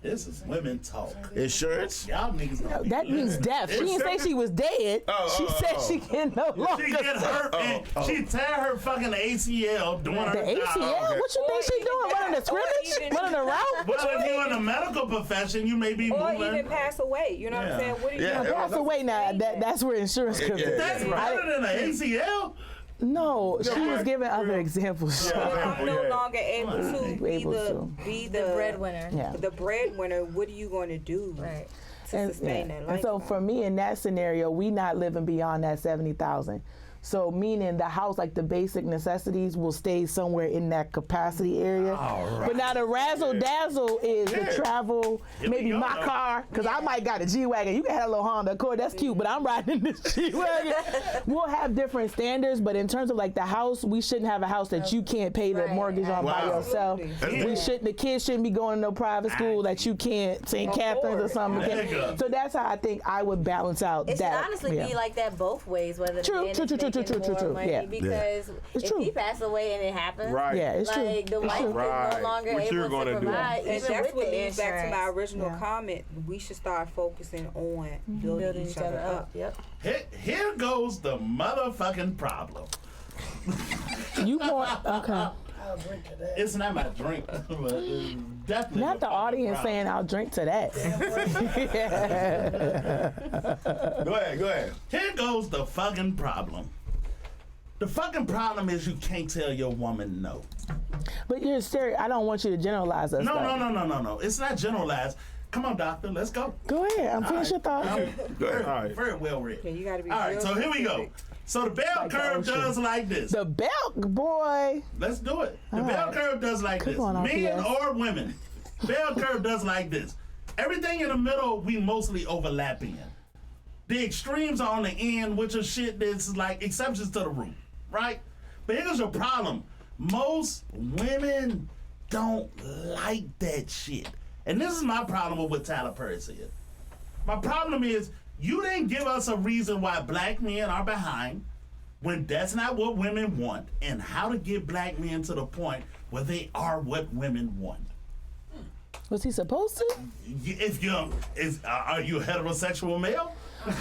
This is women talk. Insurance? Y'all niggas gonna be That means good. death. She didn't say she was dead. She said she can no longer. She get hurt and she tear her fucking ACL doing her The job. ACL? What you think she doing? Running the scrimmage? Running the route? Well, if you're in the medical profession, you may be Or moving. even pass away. You know what Yeah. I'm saying? What are you Yeah. gonna Pass away now. That's where insurance comes in. That's better than an ACL. No, she was giving other examples. I'm no Yeah. longer able to be Able the to. be The breadwinner. Yeah. The breadwinner. What are you going to do Right. to sustain that And life? so for me in that scenario, we not living beyond that 70,000. So meaning the house, like the basic necessities, will stay somewhere in that capacity area. But now the razzle dazzle is the travel, Here maybe we go, my though. car, because I might got a G-Wagon. You can have a little Honda Accord, that's cute, but I'm riding in this G-Wagon. We'll have different standards, but in terms of like the house, we shouldn't have a house that you can't pay the Right. mortgage on by Wow. yourself. Absolutely. We shouldn't. The kids shouldn't be going to no private school that you can't, St. Catherine's or something. There you go. So that's how I think I would balance out It should that. honestly yeah. be like that both ways, whether True, the man true, is true, true, making true, true, more true. money, Yeah. because It's if true. he passed away and it happens, Right. Yeah, it's true. like the It's wife true. is Right. no longer What you're able gonna to do. provide, And even that's with what the leads back to my insurance. original Yeah. comment. We should start focusing on building, Building each other up. Yep. Here goes the motherfucking problem. You want okay? It's not my drink, but it's definitely Not the fucking audience problem. saying I'll drink to that. Go ahead. Here goes the fucking problem. The fucking problem is you can't tell your woman no. But you're serious. I don't want you to generalize us. No, though. no. It's not generalized. Come on, doctor, let's go. Go ahead. I'm finished your thoughts. Very, All right. very well read. Yeah, you gotta be All right, real so here we go. specific. So the bell Like the curve ocean. does like this. The belt, boy. Let's do it. The All bell right. curve does like Come this. on, Men RPS. or women. Bell curve does like this. Everything in the middle, we mostly overlap in. The extremes are on the end, which are shit that's like exceptions to the rule, right? But here's your problem. Most women don't like that shit. And this is my problem with what Tyler Perry said. My problem is you didn't give us a reason why black men are behind when that's not what women want, and how to get black men to the point where they are what women want. Was he supposed to? If are you a heterosexual male?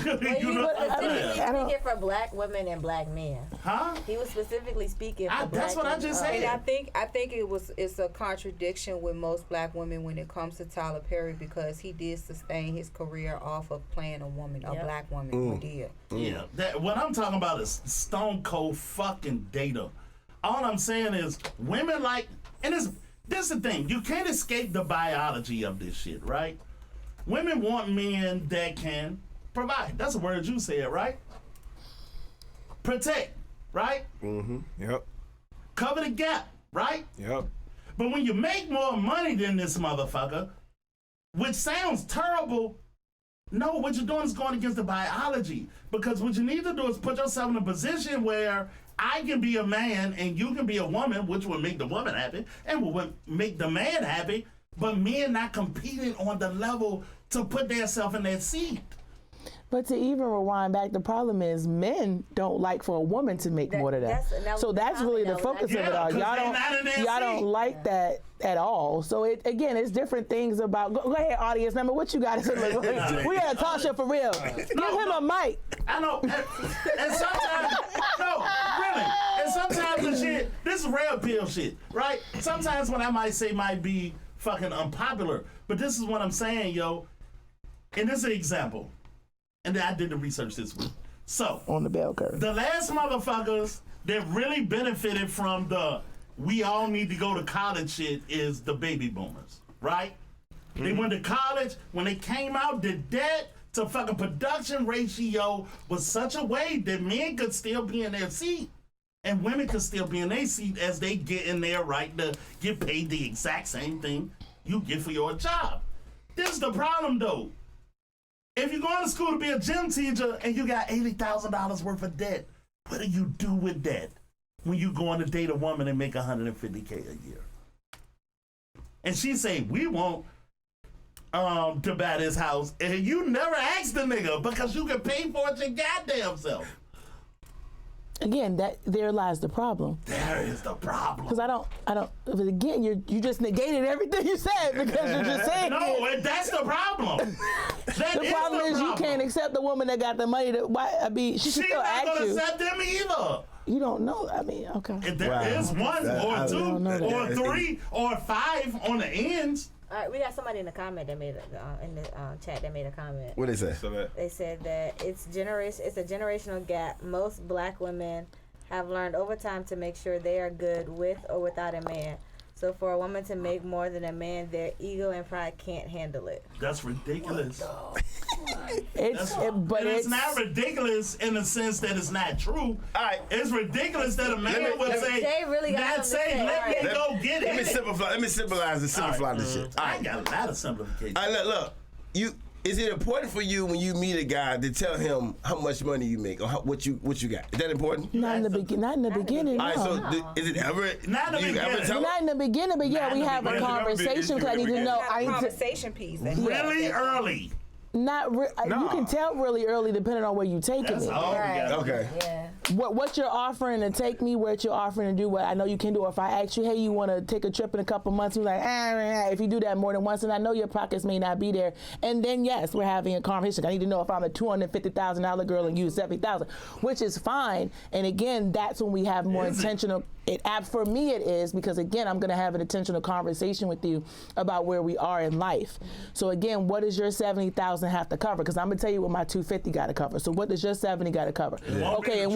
Well, You know what I'm saying? I don't- speaking for black women and black men. Huh? He was specifically speaking for black That's what I just women. said. And I think it's a contradiction with most black women when it comes to Tyler Perry, because he did sustain his career off of playing a woman, a Yep. black woman. He did. Yeah, what I'm talking about is stone cold fucking data. All I'm saying is women like, and this is the thing, you can't escape the biology of this shit, right? Women want men that can provide. That's a word you said, right? Protect, right? Yep. Cover the gap, right? Yep. But when you make more money than this motherfucker, which sounds terrible, no, what you're doing is going against the biology. Because what you need to do is put yourself in a position where I can be a man and you can be a woman, which will make the woman happy and will make the man happy, but men not competing on the level to put themselves in that seat. But to even rewind back, the problem is men don't like for a woman to make more than that. So that's really the focus of it all. Y'all don't like that at all. So it's different things about. Go ahead, audience member. What you got to say? We got to talk shit for real. Give him a mic. I know, and sometimes, no, really, and sometimes the shit, this is real pill shit, right? Sometimes what I might say might be fucking unpopular, but this is what I'm saying, yo, and this is an example, and I did the research this week. So, On the bell curve. the last motherfuckers that really benefited from the we all need to go to college shit is the baby boomers, right? They went to college. When they came out, the debt to fucking production ratio was such a way that men could still be in their seat and women could still be in their seat as they get in there, right, to get paid the exact same thing you get for your job. This is the problem, though. If you're going to school to be a gym teacher and you got $80,000 worth of debt, what do you do with that when you go on to date a woman and make $150K a year? And she say, we want to buy this house, and you never ask the nigga because you can pay for it your goddamn self. Again, there lies the problem. There is the problem. Because I don't. But again, you just negated everything you said because you're just saying No, it. and that's the problem. That The problem is you can't accept the woman that got the money. She She's still not ask gonna you. accept them either. You don't know. I mean, okay. If there is one or two know that. or three or five on the ends. All right, we got somebody in the comment that made in the chat that made a comment. What is that? So that They said that it's a generational gap. Most black women have learned over time to make sure they are good with or without a man. So for a woman to make more than a man, their ego and pride can't handle it. That's ridiculous. But it's not ridiculous in the sense that it's not true. All right. It's ridiculous that a man would say, They really got not something to say, say. let me All go get Let me it. simplify this shit. All I right. got a lot of simplification. All right, look. Is it important for you when you meet a guy to tell him how much money you make or what you got? Is that important? not in the beginning. All right, No. so is it ever? Not in the do you ever beginning. tell Not in the beginning, but yeah, Not we in the have a beginning. conversation because I need to know. I need to, Conversation piece. Really early. You can tell really early depending on where you taking That's it. all we got. Okay. Yeah. What you're offering to take me, what you're offering to do, what I know you can do. If I ask you, hey, you want to take a trip in a couple months, you're like, if you do that more than once, and I know your pockets may not be there, and then yes, we're having a conversation. I need to know if I'm a $250,000 girl and you $70,000, which is fine. And again, that's when we have more intentional. For me, it is because again, I'm going to have an intentional conversation with you about where we are in life. So again, what does your $70,000 have to cover? Because I'm going to tell you what my $250 got to cover. So what does your $70 got to cover? Okay,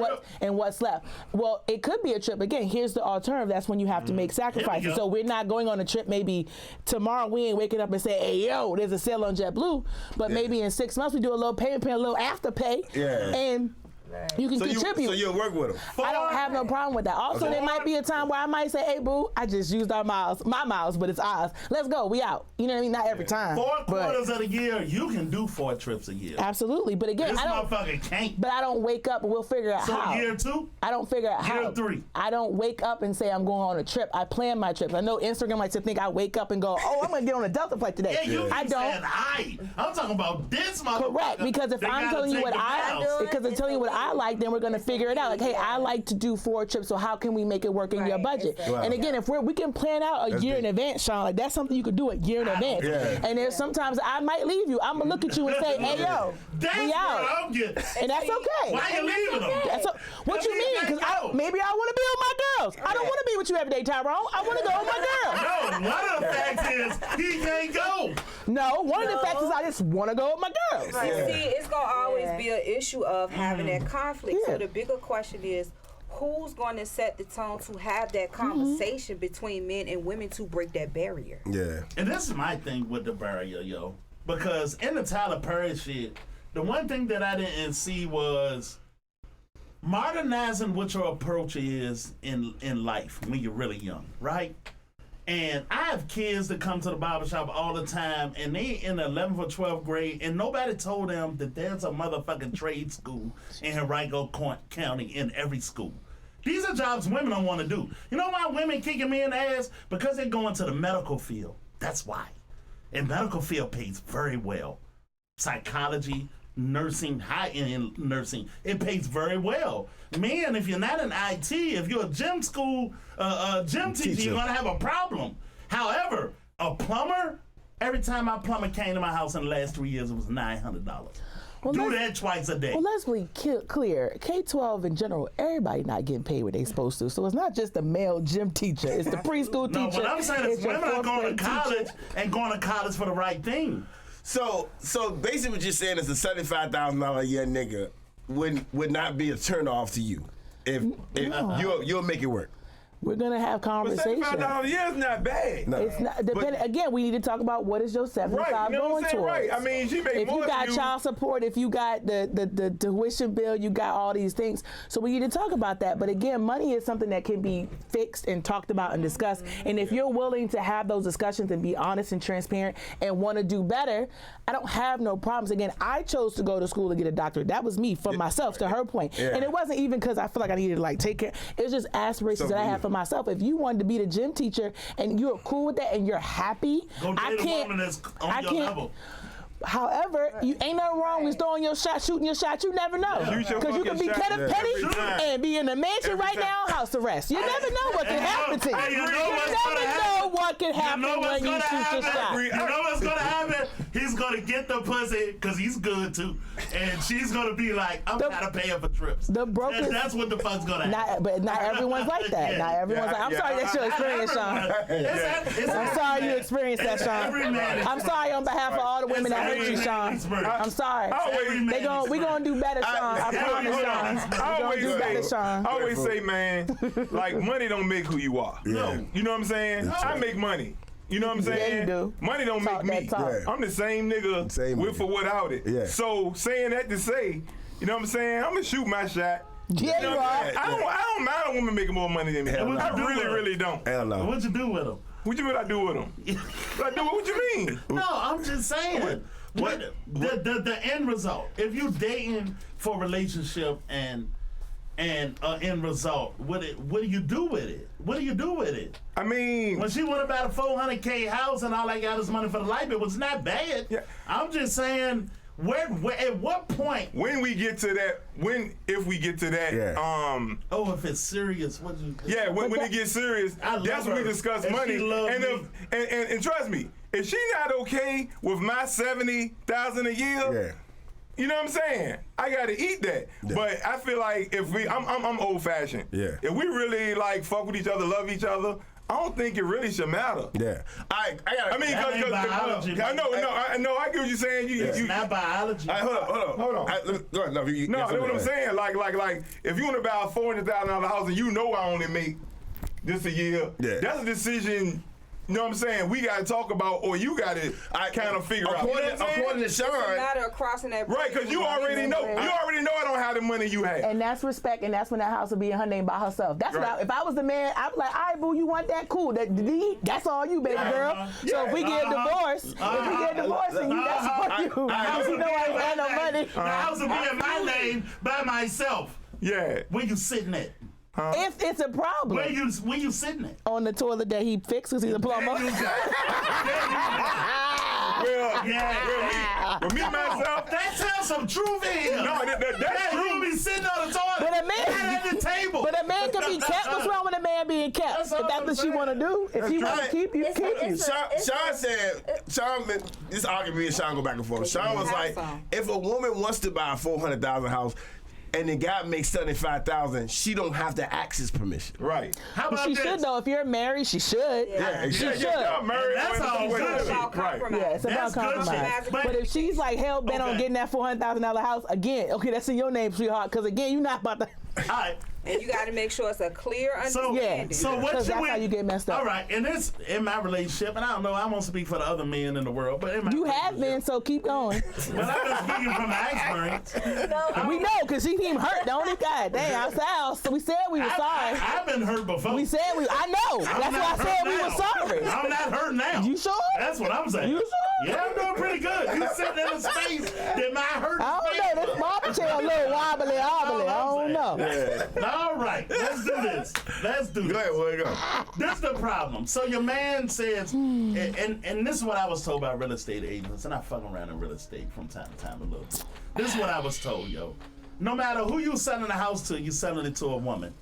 and what's left? Well, it could be a trip. Again, here's the alternative. That's when you have to make sacrifices. So we're not going on a trip. Maybe tomorrow we ain't waking up and say, hey, yo, there's a sale on JetBlue. But maybe in 6 months we do a little payment plan, a little after pay. Yeah. And You can contribute. So you'll work with them. I don't have no problem with that. Also, there might be a time where I might say, hey, boo, I just used my miles, but it's ours. Let's go. We out. You know what I mean? Not every time. 4 quarters of the year, you can do 4 trips a year. Absolutely. But again, This I don't. motherfucker can't. But I don't wake up and we'll figure out how. So year 2? I don't figure out how. Year 3? I don't wake up and say I'm going on a trip. I plan my trips. I know Instagram likes to think I wake up and go, oh, I'm going to get on a Delta flight today. Yeah, you I don't. I'm talking about this motherfucker. Correct, because if I'm telling you what I like, then we're gonna figure it out. Like, hey, I like to do 4 trips, so how can we make it work in your budget? Exactly. And again, if we can plan out a year in advance, Sean, like that's something you could do a year in advance. Yeah. And there's sometimes I might leave you. I'm gonna look at you and say, hey, yo, we out. And that's okay. Why you leaving them? What you mean? Because maybe I want to be with my girls. I don't want to be with you every day, Tyrone. I want to go with my girls. No, one of the facts is he can't go. No, one of the facts is I just want to go with my girls. Right. See, it's gonna always be an issue of having that conflict. So the bigger question is, who's going to set the tone to have that conversation between men and women to break that barrier? Yeah. And this is my thing with the barrier, yo. Because in the Tyler Perry shit, the one thing that I didn't see was modernizing what your approach is in life when you're really young, right? And I have kids that come to the barbershop all the time, and they in the 11th or 12th grade, and nobody told them that there's a motherfucking trade school in Henrico County in every school. These are jobs women don't want to do. You know why women kicking me in the ass? Because they're going to the medical field. That's why. And medical field pays very well. Psychology, nursing, high-end nursing, it pays very well. Man, if you're not in IT, if you're a gym school, gym teacher, you're gonna have a problem. However, a plumber, every time my plumber came to my house in the last 3 years, it was $900. Well, do that twice a day. Well, let's be clear. K-12 in general, everybody not getting paid what they supposed to. So it's not just the male gym teacher. It's the preschool teacher. No, what I'm saying is women are going to college and going to college for the right thing. So basically what you're saying is a $75,000 a year nigga would not be a turnoff to you if you'll make it work. We're gonna have conversations. $75 a year is not bad. No. It's not. Again, we need to talk about what is your 75 Right, you know going what I'm saying? towards. Right. I mean, she make if more you got than you. child support, if you got the tuition bill, you got all these things. So we need to talk about that. But again, money is something that can be fixed and talked about and discussed. And if you're willing to have those discussions and be honest and transparent and want to do better, I don't have no problems. Again, I chose to go to school to get a doctorate. That was me for myself, to her point. Yeah. And it wasn't even because I feel like I needed to take care. It was just aspirations that I had for myself. If you wanted to be the gym teacher and you're cool with that and you're happy, Go date a woman that's on your level. However, you ain't nothing wrong with throwing your shot, shooting your shot. You never know. Because you can be petty and be in the mansion right now, house arrest. You never know what can happen to you. You never know what can happen when you shoot your shot. You know what's going to happen? He's going to get the pussy because he's good too. And she's going to be like, I'm trying to pay her for trips. That's what the fuck's going to happen. But not everyone's like that. Not everyone's like, I'm sorry that's your experience, Sean. I'm sorry you experienced that, Sean. I'm sorry on behalf of all the women that hurt you, Sean. I'm sorry. We gonna do better, Sean. I promise, Sean. We gonna do better, Sean. I always say, man, like money don't make who you are. Yeah. You know what I'm saying? I make money. You know what I'm saying? Yeah, you do. Money don't Talk make me. that talk. I'm the same nigga with or without it. Yeah. So saying that to say, you know what I'm saying? I'm gonna shoot my shot. Yeah, you are. I don't mind a woman making more money than me. I really don't. Hell no. What'd you do with him? What I do with them? What you mean? No, I'm just saying. The end result. If you dating for a relationship and end result, what do you do with it? What do you do with it? I mean, when she went about a $400K house and all I got is money for the light bill, it was not bad. Yeah. I'm just saying, where at what point? When we get to that, if we get to that, if it's serious, what do you? Yeah, when it gets serious, that's when we discuss money. And trust me, if she not okay with my $70,000 a year, you know what I'm saying? I gotta eat that. Yeah. But I feel like I'm old fashioned. Yeah. If we really like fuck with each other, love each other, I don't think it really should matter. Yeah. I know. I get what you're saying. It's not biology. Hold on. Go ahead. No, you know what I'm saying? Like, if you want to buy a $400,000 house and you know I only make this a year, that's a decision. you know what I'm saying, we got to talk about, or you got to kind of figure out. According to Sean. It's a matter of crossing that bridge. Right, because you already know. You already know I don't have the money you have. And that's respect, and that's when that house will be in her name by herself. That's what if I was the man, I'd be like, all right, boo, you want that? Cool. That's all you, baby girl. So if we get divorced, and you, that's all you. You know I ain't got no money. The house will be in my name by myself. Yeah. Where you sitting at? If it's a problem. Where you sitting at? On the toilet that he fixed because he's a plumber. Well, me myself. That tells some truth in here. No, that's true. You be sitting on the toilet. But a man, at the table. But a man can be kept. What's wrong with a man being kept? If that's what she want to do, if he want to keep you, keep you. Sean said, this argument and Sean go back and forth. Sean was like, if a woman wants to buy a $400,000 house, and the guy makes $75,000, she don't have to ask his permission. Right. How about she this? should though. If you're married, she should. Yeah, she should. Married, that's all good. It's about compromise. Yeah, it's about compromise. But if she's like hell bent on getting that $400,000 house again, okay, that's in your name, sweetheart. Because again, you're not about to. All right. And you got to make sure it's a clear understanding. So what that's how you get messed up. All right, and this in my relationship, and I don't know, I won't speak for the other men in the world, but in my you have been, so keep going. But I'm just speaking from my experience. We know, because he seemed hurt, don't he? God damn, so we said we were sorry. I've been hurt before. We said I know. That's why I said we were sorry. I'm not hurt now. You sure? That's what I'm saying. You sure? Yeah, I'm doing pretty good. You sitting in a space that might hurt. I don't know. This barber chair a little wobbly. I don't know. Yeah. All right, let's do this. Go ahead, where you go? This is the problem. So your man says, and this is what I was told by real estate agents, and I fuck around in real estate from time to time a little bit. This is what I was told, yo. No matter who you selling the house to, you selling it to a woman.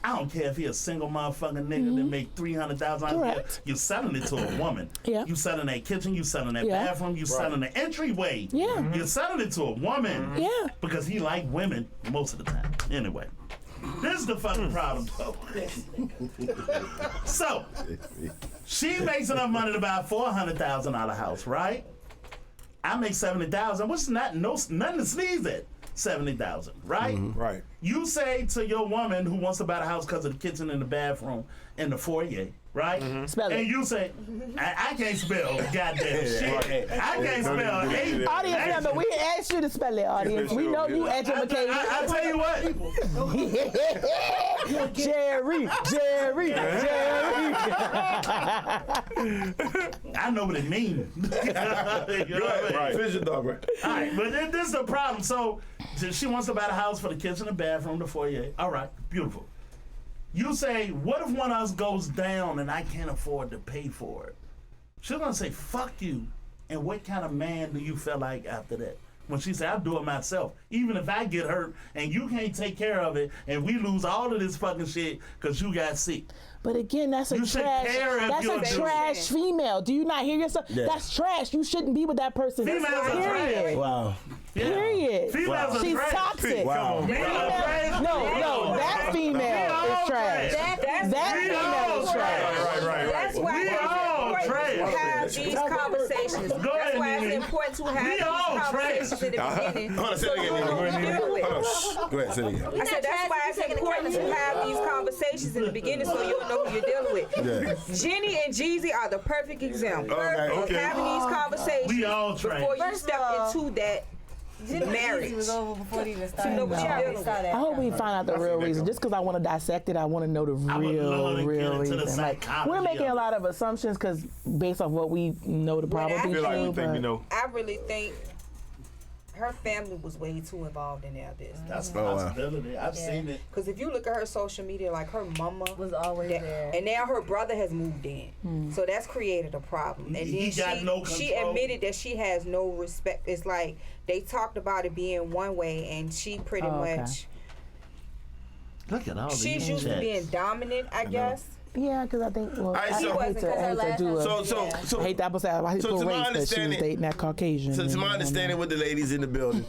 I don't care if he a single motherfucking nigga that make $300,000 a year. You selling it to a woman. Yeah. You selling that kitchen. You selling that bathroom. You selling the entryway. Yeah. You're selling it to a woman. Yeah. Because he like women most of the time. Anyway, this is the fucking problem, though. So she makes enough money to buy a $400,000 house, right? I make $70,000, which is nothing to sneeze at. $70,000, right? Right. You say to your woman who wants to buy the house because of the kitchen and the bathroom and the foyer, right? Spell it. And you say, I can't spell goddamn shit. I can't spell hate. Audience member, we asked you to spell it, audience. We know you educated. I tell you what. Jerry. I know what it means. You know what I mean? Right. Finish your dog, right? All right, but this is the problem. So she wants to buy the house for the kitchen and bathroom, the foyer. All right, beautiful. You say, what if one of us goes down and I can't afford to pay for it? She's gonna say, fuck you. And what kind of man do you feel like after that? When she say, I'll do it myself. Even if I get hurt and you can't take care of it and we lose all of this fucking shit because you got sick. But again, that's a trash female. Do you not hear yourself? Yeah. That's trash. You shouldn't be with that person. Females are trash. Wow. Yeah. Period. Females are She's trash. toxic. Wow. No, that female is trash. That female is trash. Right. That's why it's important to have these conversations. That's why it's important to have these conversations in the beginning. Hold on, say it again. Go ahead, say it again. I said that's why it's important to have these conversations in the beginning so you'll know who you're dealing with. Yeah. Jenny and Jeezy are the perfect example of Okay. having these conversations We all trash. before you step into that marriage. was over before they even started. You know what you're dealing with. I hope we find out the real reason. Just because I want to dissect it, I want to know the I would love to real get into the reason. Like, psychology we're making of a lot of assumptions because based off what we know to probably I be feel like we true. think we But know. I really think her family was way too involved in their business. That's a possibility. I've seen it. Because if you look at her social media, like her mama Was always there. and now her brother has moved in, so that's created a problem. And He then got no she control. admitted that she has no respect. It's like they talked about it being one way, and she pretty much Look at all these she's used to checks. being dominant, I guess. yeah, because I think, well, right, I so- hate to do a, So I hate that, but I hate so to to my race that she was understanding- dating that Caucasian. So to my and, understanding with the ladies in the building,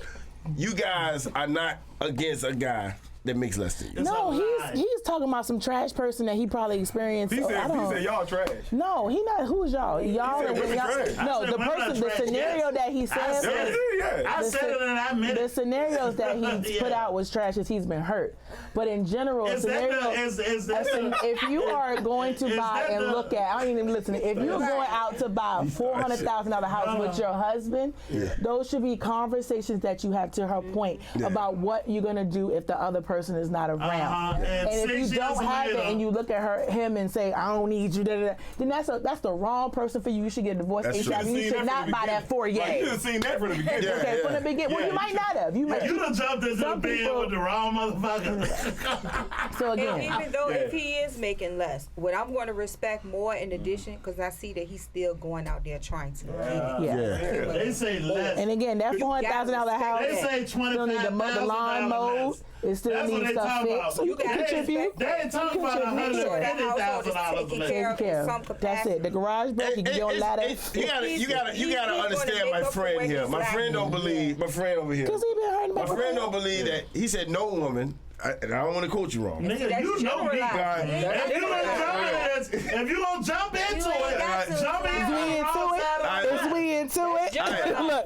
you guys are not against a guy that makes less than you. No, he's talking about some trash person that he probably experienced. He said y'all trash. No, he not. Who's y'all? Y'all. said women trash. No, I said the women are person, the trash, scenario yes. that he I said. said it. I said it and I meant the it. scenarios that he's put out was trash as he's been hurt. But in general, if you are going to buy and look at, I don't even listen. If you're going out to buy a $400,000 house with your husband, those should be conversations that you have, to her point, about what you're gonna do if the other person is not around. And if you don't have it and you look at him and say, I don't need you, then that's the wrong person for you. You should get divorced ASAP. You should not buy that Fourier. You should have seen that from the beginning. Okay, from the beginning. Well, you might not have. You done jumped into the bed with the wrong motherfucker. So again, even though if he is making less, what I'm going to respect more in addition, because I see that he's still going out there trying to They say less. And again, that $400,000 house, they say still need the lawn mowed. It still needs stuff fixed. So you can contribute. They ain't talking about $150,000 taken care of. That's it. The garage broke. You can get on ladder. You gotta understand my friend here. My friend don't believe. My friend over here. Because he been hurting my friend don't believe that. He said no woman. And I don't want to quote you wrong. Nigga, you know me, guy. If you gonna jump into it, jump into it. Look,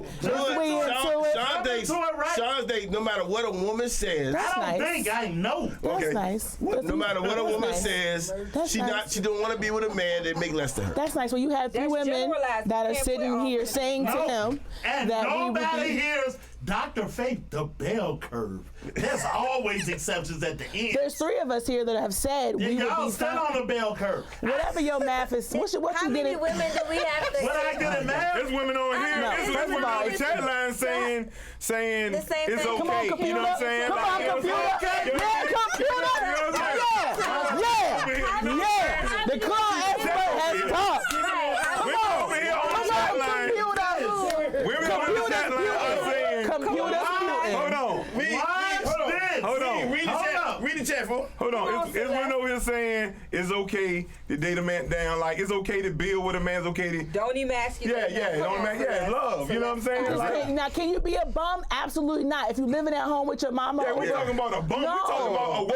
Sean's date, no matter what a woman says. That's I don't think I know. That's nice. No matter what a woman says, she don't want to be with a man that make less than her. That's nice. Well, you have 3 women that are sitting here saying to him and that nobody hears Dr. Faith, the bell curve. There's always exceptions at the end. There's 3 of us here that have said we would be stand on the bell curve. Whatever your math is, what How you many getting? women do we have to? What I get in math? There's women on here. There's women on the chat line saying it's okay. Come on, computer. You know what I'm saying? Come on, computer. Yeah, computer. Yeah. The car expert has talked. Come on, computer. Women on the chat line are saying, computer. Hold on. Read the chat, folks. Hold on. It's women over here saying it's okay to date a man down. Like, it's okay to build with a man. It's okay to... Don't emasculate. Yeah, love. You know what I'm saying? Now, can you be a bum? Absolutely not. If you're living at home with your mama. Yeah, we're talking about a bum. No.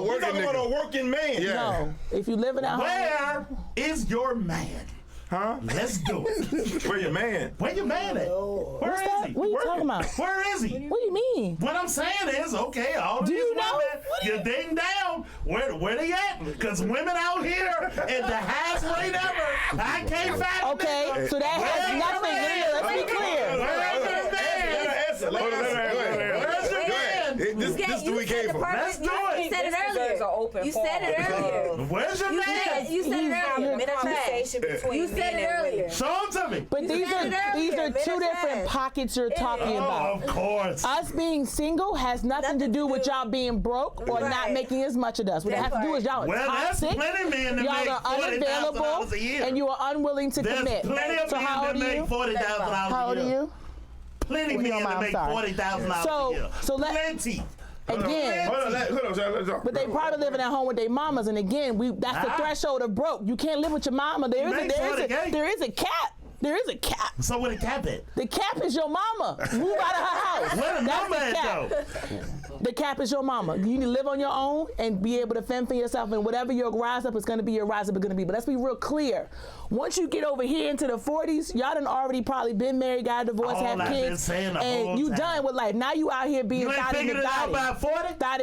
We're talking about a working man. Yeah. No. If you living at home. Where is your man? Huh? Let's do it. Where your man? Where your man at? Where is he? What are you talking about? Where is he? What do you mean? What I'm saying is, okay, all these women, you're ding down. Where they at? Because women out here at the highest rate ever. I can't find Okay, so that has nothing. Let's be clear. This is the we came from. Let's do it. You said it earlier. You said it earlier. Where's your man? You said it earlier. You said it earlier. Show it to me. But these are 2 different pockets you're talking about. Of course. Us being single has nothing to do with y'all being broke or not making as much of us. What it has to do is y'all are toxic. Plenty men that Y'all make are unavailable $40,000 a year. and you are unwilling to commit. There's plenty of men that make $40,000 a year. How old are you? Plenty of men that make $40,000 a year. Plenty. Again, Hold on. but they probably living at home with their mamas, and again, that's the threshold of broke. You can't live with your mama. There is a cap. There is a cap. So where the cap at? The cap is your mama. Move out of her house. Where the That's mama the at cap. though? The cap is your mama. You need to live on your own and be able to fend for yourself, and whatever your rise up is going to be, your rise up is going to be. But let's be real clear. Once you get over here into the 40s, y'all done already probably been married, got a divorce, have kids, and you done with life. Now you out here being Thotty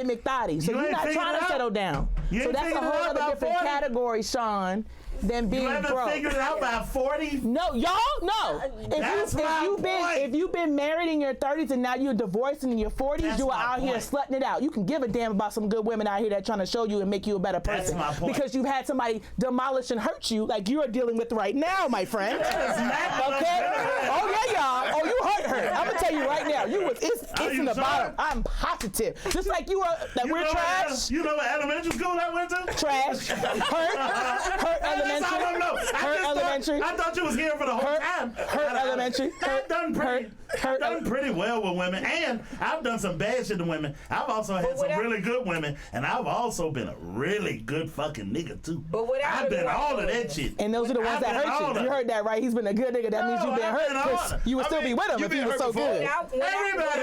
McThotty. So you're not trying to settle down. So that's a whole other different category, Sean, than being broke. You haven't figured it out by 40? No, y'all, no. If you've been married in your 30s and now you're divorced in your 40s, you are out here slutting it out. You can give a damn about some good women out here that trying to show you and make you a better person. That's my point. Because you've had somebody demolish and hurt you like you are dealing with right now, my friend. Okay? Oh yeah, y'all. Oh, you hurt her. I'm gonna tell you right now. It's in the bottom. I'm positive. Just like you are. That we're trash. You know what elementary school I went to? Trash. Hurt elementary. Elementary. I thought you was here for the whole time. Hurt elementary. I've done pretty well with women, and I've done some bad shit to women. I've also had some really good women, and I've also been a really good fucking nigga too. I've been all of that shit. And those are the ones that hurt you. You heard that, right? He's been a good nigga. That means you've been hurt because you would still be with him if he was so good. Everybody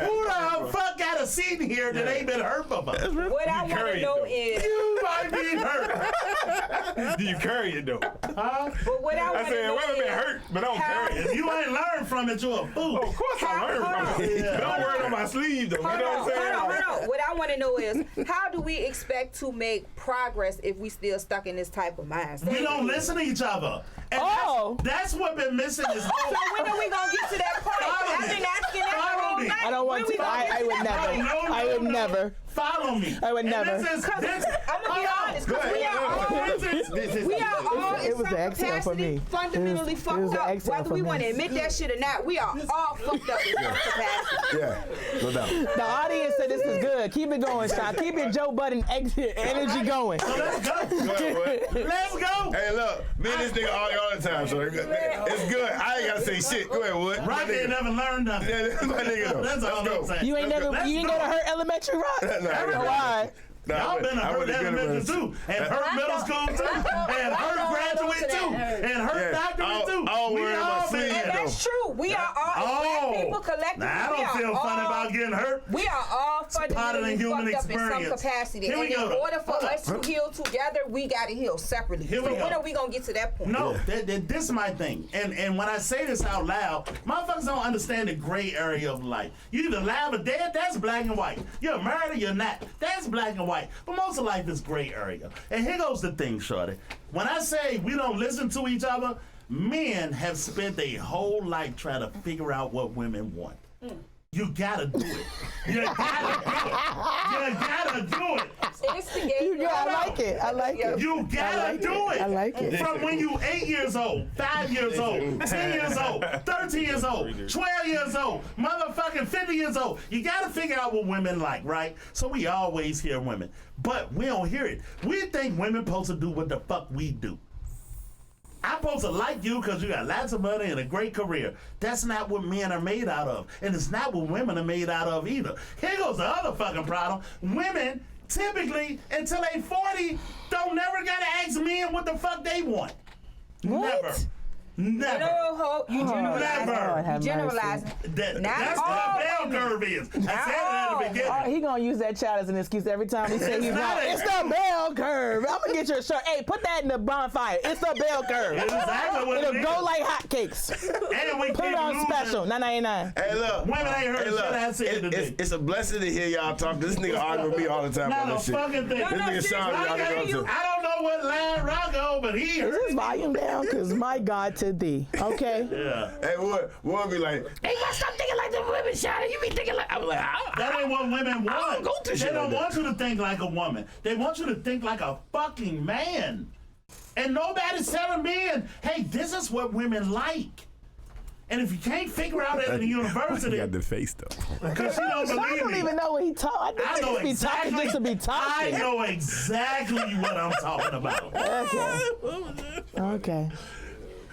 who the fuck got a seat here that ain't been hurt before? What I want to know is you might be hurt. Do you carry it though? But what I want to know women been hurt, but I don't carry it. If you ain't learned from it, you're a fool. Of course I learned from it. Yeah. Don't wear it on my sleeve, though. You know what I'm saying? Hold on. What I want to know is, how do we expect to make progress if we still stuck in this type of mindset? We don't listen to each other. And that's what been missing this whole. So when are we gonna get to that point? I've been asking that the whole night. I don't want to. I would never. I would never. Follow me. I would never. I'm gonna be honest, because we are all It was the exhale for me. fundamentally fucked up. Whether we want to admit that shit or not, we are all fucked up in some capacity. Yeah, no doubt. The audience said this is good. Keep it going, Sean. Keep your Joe Budden energy going. So let's go. Let's go. Hey, look, me and this nigga argue all the time, so it's good. I ain't gotta say shit. Go ahead, Wood. Right there, never learned nothing. My nigga. That's all I'm saying. You ain't never. You ain't never heard elementary rock. Why? Y'all been hurt elementary too, and hurt middle school too, and hurt graduate too, and hurt doctorate too. We all been And that's true. We are all black people collectively. Now, I don't feel funny about getting hurt. We are all fundamentally fucked up in some capacity. And in order for us to heal together, we got to heal separately. So when are we going to get to that point? No, this is my thing. And when I say this out loud, motherfuckers don't understand the gray area of life. You either alive or dead, that's black and white. You're married or you're not. That's black and white. But most of life is gray area. And here goes the thing, shorty. When I say we don't listen to each other, men have spent their whole life trying to figure out what women want. You gotta do it. You gotta do it. You gotta do it. I like it. I like it. You gotta do it. I like it. From when you 8 years old, 5 years old, 10 years old, 13 years old, 12 years old, motherfucking 50 years old. You gotta figure out what women like, right? So we always hear women. But we don't hear it. We think women supposed to do what the fuck we do. I'm supposed to like you because you got lots of money and a great career. That's not what men are made out of. And it's not what women are made out of either. Here goes the other fucking problem. Women, typically, until they 40, don't never gotta ask men what the fuck they want. What? Never. Never. You generalize. You generalize. That's what the bell curve is. I said it at the beginning. He gonna use that child as an excuse every time he says he's wrong. It's the bell curve. I'm gonna get you a shirt. Hey, put that in the bonfire. It's the bell curve. It's exactly what It'll it go is. like hotcakes. And we Put it on special, $9.99. Hey, look. Women ain't heard shit I said today. It's a blessing to hear y'all talk. This nigga argue with me all the time Not on a this shit. fucking thing. This nigga Sean, y'all can go to. I don't know what line Rocco, but he Is heard this volume down? Cause my God to thee. Okay. Yeah. Hey, Wood be like, hey, you gotta stop thinking like the women, Shawty. You be thinking like, I'm like, That ain't what women want. I don't go to they shit don't like want you to think like a woman. They want you to think like a fucking man. And nobody's telling men, hey, this is what women like. And if you can't figure out at the university, got the face though. because you don't I believe don't me. even know what he talking. I know be exactly. talking just to be talking. I know exactly what I'm talking about. Okay.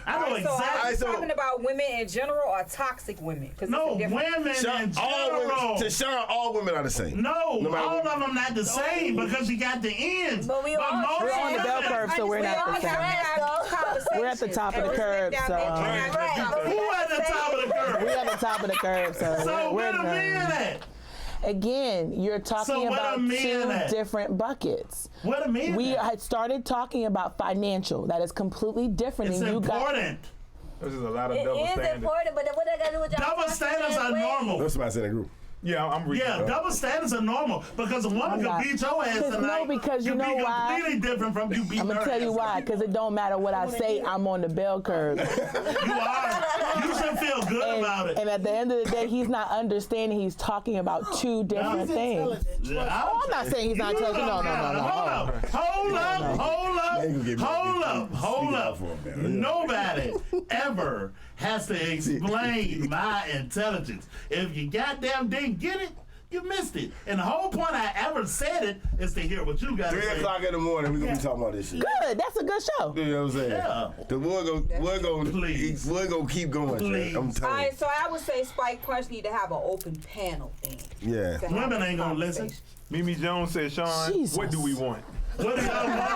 I know exactly. So are you talking about women in general or toxic women? No, women in general. To Sean, all women are the same. No, No matter all what. of them not the same because you got the ends. But we all most We're on the women- bell curve, so we're not the same. We're at the top of the curve, so Who at the top of the curve? we're at the top of the curve, so So we're where the men at? Again, you're talking So what about are men two at? different buckets. What a man. We had started talking about financial. That is completely different. It's and you important. There's just a lot of It double is standards. important, but then what I got to do with y'all? Double standards are normal. That's what I said in the group. Yeah, I'm reading. Yeah, double standards are normal because a woman could not. beat your ass tonight. No, because you know be why? completely different from you beating I'm gonna her tell you ass. why, because it don't matter what I say. I'm on the bell curve. You are. You should feel good about it. And at the end of the day, he's not understanding. He's talking about two different things. I'm not saying he's not intelligent. No. Hold up. Nobody ever has to explain my intelligence. If you goddamn didn't get it, you missed it. And the whole point I ever said it is to hear what you got to 3 say. o'clock in the morning, we're gonna be talking about this shit. Good. That's a good show. You know what I'm saying? Yeah. The we're gonna keep going, Jay. I'm All telling you. right, so I would say Spike Punch need to have an open panel then. Yeah. to have Women this ain't gonna listen. conversation. Mimi Jones said, Sean, Jesus. what do we want? What do y'all want?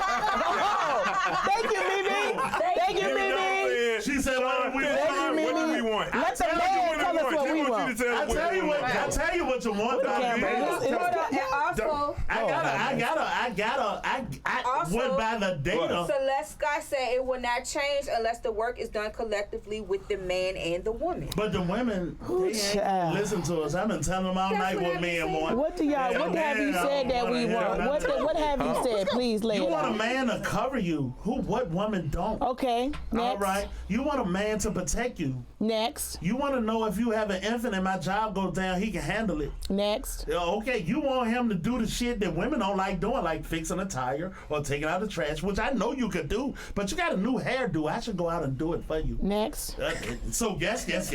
Thank you, Mimi. Thank you, Mimi. She said, what do we Thank you, want? Mimi. What do we want? Let the Tell man you tell us what we want. me to tell I tell you what you want. And also, I went by the data. Celeste Scott said it will not change unless the work is done collectively with the man and the woman. But the women, they ain't listen to us. I've been telling them all night what men want. What have you said that we want? What have you said? Please lay it out. You want a man to cover you. What woman don't? Okay, next. All right. You want a man to protect you. Next. You want to know if you have an infant and my job goes down, he can handle it. Next. Okay, you want him to do the shit that women don't like doing, like fixing a tire or taking out the trash, which I know you could do, but you got a new hairdo. I should go out and do it for you. Next. So yes. yes.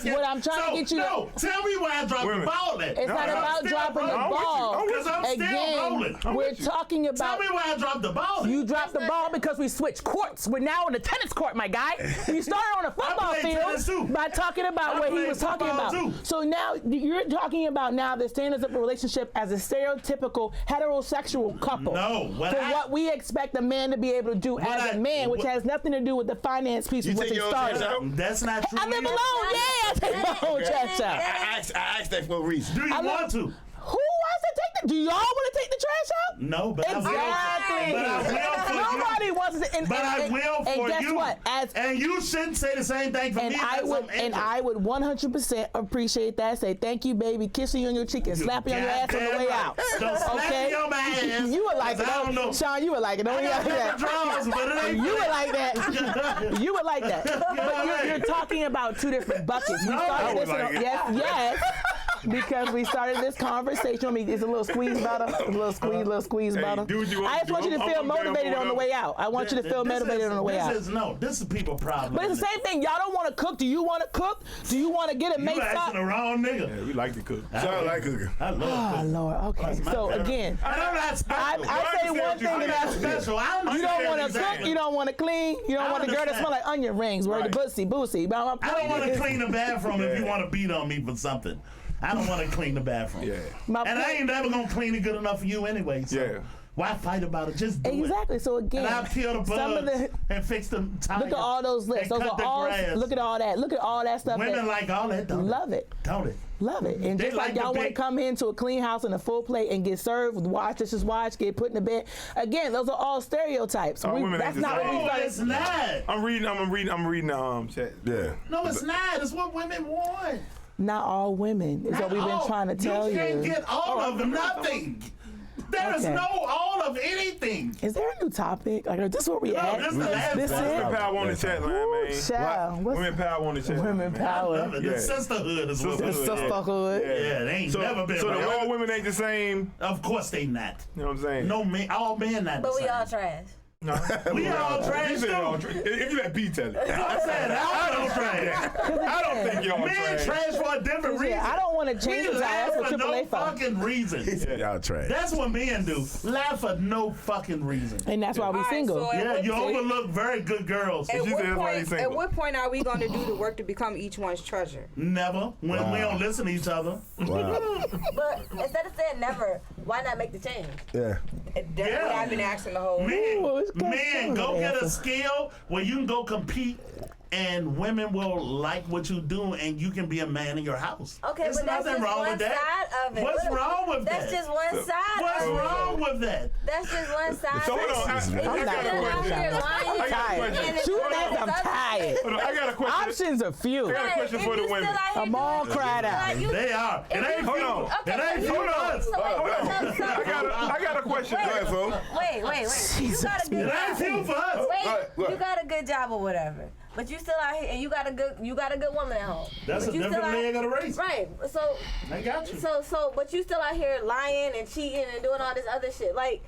What I'm trying to get you No, tell me where I dropped the ball at. It's not about dropping the ball. Because I'm still rolling. We're talking about. Tell me where I dropped the ball. You dropped the ball because we switched courts. We're now on the tennis court, my guy. You started on a football field by talking about what he was talking about. So now you're talking about now the standards of a relationship as a stereotypical heterosexual couple. No. What we expect a man to be able to do as a man, which has nothing to do with the finance piece of what they started. That's not true. I live alone. Yeah, I take my own trash out. I asked that for a reason. Do you want to? Who wants to take the? Do y'all want to take the trash out? No, but exactly. I will for you. Nobody wants to. But I will for you. And guess what? And you shouldn't say the same thing for me. I would 100% appreciate that. Say thank you, baby, kissing you on your cheek and slapping on your ass on the way out. Okay. On my ass. You would like it. I don't know. Sean, you would like it. Don't you would like that. You would like that. But you're talking about two different buckets. We started this. Yes. Because we started this conversation. I mean, it's a little squeeze bottle. A little squeeze bottle. I just want you to feel motivated on the way out. I want you to feel motivated on the way out. This is people problem. But it's the same thing. Y'all don't want to cook. Do you want to cook? Do you want to get a mate? You asking the wrong nigga. Yeah, we like to cook. I like cooking. I love cooking. Oh, Lord. Okay. So, again, I say one thing and that's special. You don't want to cook. You don't want to clean. You don't want the girl that smell like onion rings. Where the boosie. I don't want to clean the bathroom if you want to beat on me for something. I don't want to clean the bathroom. Yeah. And I ain't never going to clean it good enough for you anyway. So why fight about it? Just do it. Exactly. So again, and I'll kill the bugs and fix the tires. Look at all those lists. Those are all. Look at all that. Look at all that stuff. Women like all that. Love it. Don't it? Love it. And just like y'all want to come into a clean house and a full plate and get served with dishes washed, get put in the bed. Again, those are all stereotypes. That's not what we started. It's not. I'm reading chat. Yeah. No, it's not. It's what women want. Not all women is what we've been trying to tell you. You can't get all of them. Nothing. There is no all of anything. Is there a new topic? Like, is this where we at? This is Women power on the chat line, man. Women power on the chat. Women power. The sisterhood is what sisterhood. Yeah, they ain't never been. So all women ain't the same. Of course they not. You know what I'm saying? No men, all men not. But the we same. all trash. No. We all trash too. If you let B tell it. I said I don't trash. I don't think y'all Men trash for a different reason. I don't want to change the laugh for for no AAA fucking reason. Y'all trash. That's what men do. Laugh for no fucking reason. And that's why we single. So you overlook very good girls. At what point are we going to do the work to become each one's treasure? Never. When we don't listen to each other. Wow. But instead of saying never, why not make the change? Yeah. That's what I've been asking the whole Men, go get a skill where you can go compete and women will like what you do and you can be a man in your house. Okay, There's but that's nothing just wrong one with that. side of it. What's wrong with that? That's just one side What's of it. wrong with that? That's just one side So of it. hold on. I'm tired. Shoot that, I'm tired. I got a question. Options are few. I got a question for the women. I'm all cried out. They are. It ain't Hold few. on. It ain't few of us. I got a question. Go ahead, Phil. Wait. You got a good It ain't few for us. you got a good job or whatever. But you still out here and you got a good woman at home. That's but a different leg of the race. Right. So I got you. So but you still out here lying and cheating and doing all this other shit. Like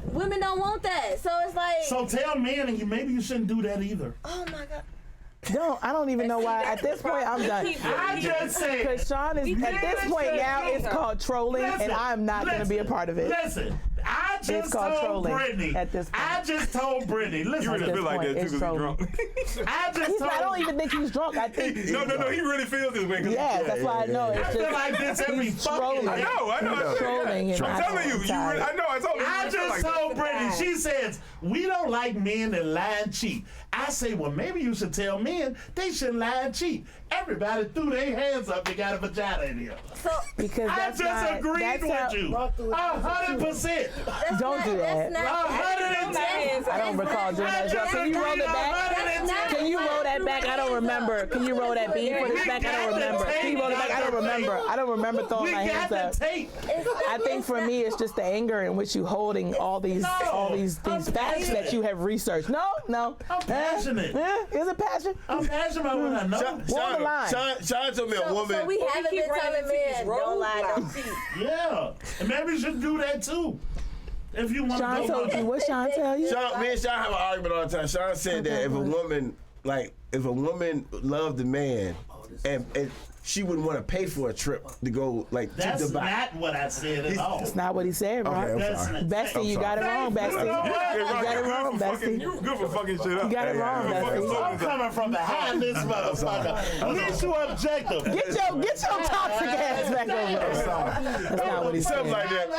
women don't want that. So it's like So tell men and maybe you shouldn't do that either. oh my God. I don't even know why. At this point, I'm done. I just said. Because Sean is, at this point now, it's called trolling, and I'm not going to be a part of it. Listen, I just told Brittany. At this point. I just told Brittany. Listen, You really feel like that too because you're drunk. I don't even think he's drunk. I think. No, he really feels this way. Yeah, that's why I know. It's I feel like this every fucking trolling. I know. He's trolling. I'm telling you, I I just told Brittany, she says, we don't like men that lie and cheat. I say, well, maybe you should tell men they shouldn't lie and cheat. Everybody threw their hands up, they got a vagina in here. Because I just agreed with you. 100%. Don't do that. 110. I don't recall doing that. Can you roll it back? Can you roll that back? I don't remember. Can you roll that beat for this back? I don't remember. Can you roll it back? I don't remember. I don't remember throwing my hands up. I think for me, it's just the anger in which you holding all these facts that you have researched. No. I'm passionate. Is it passion? I'm passionate about what I know. Sean told me a woman. So we haven't been telling men don't lie, don't cheat. Yeah, and maybe you should do that too. If you want Sean to go told you. What Sean tell you? Me and Sean have an argument all the time. Sean said that if a woman loved a man and she wouldn't want to pay for a trip to go to Dubai. That's not what I said at all. That's not what he said, bro. Okay, I'm sorry. Bestie, you got it wrong, Bestie. You got it wrong, Bestie. You good for fucking shit up. You got it wrong, Bestie. I'm coming from behind this motherfucker. At least you objective. Get your toxic ass back over there. That's not what he said. Something like that.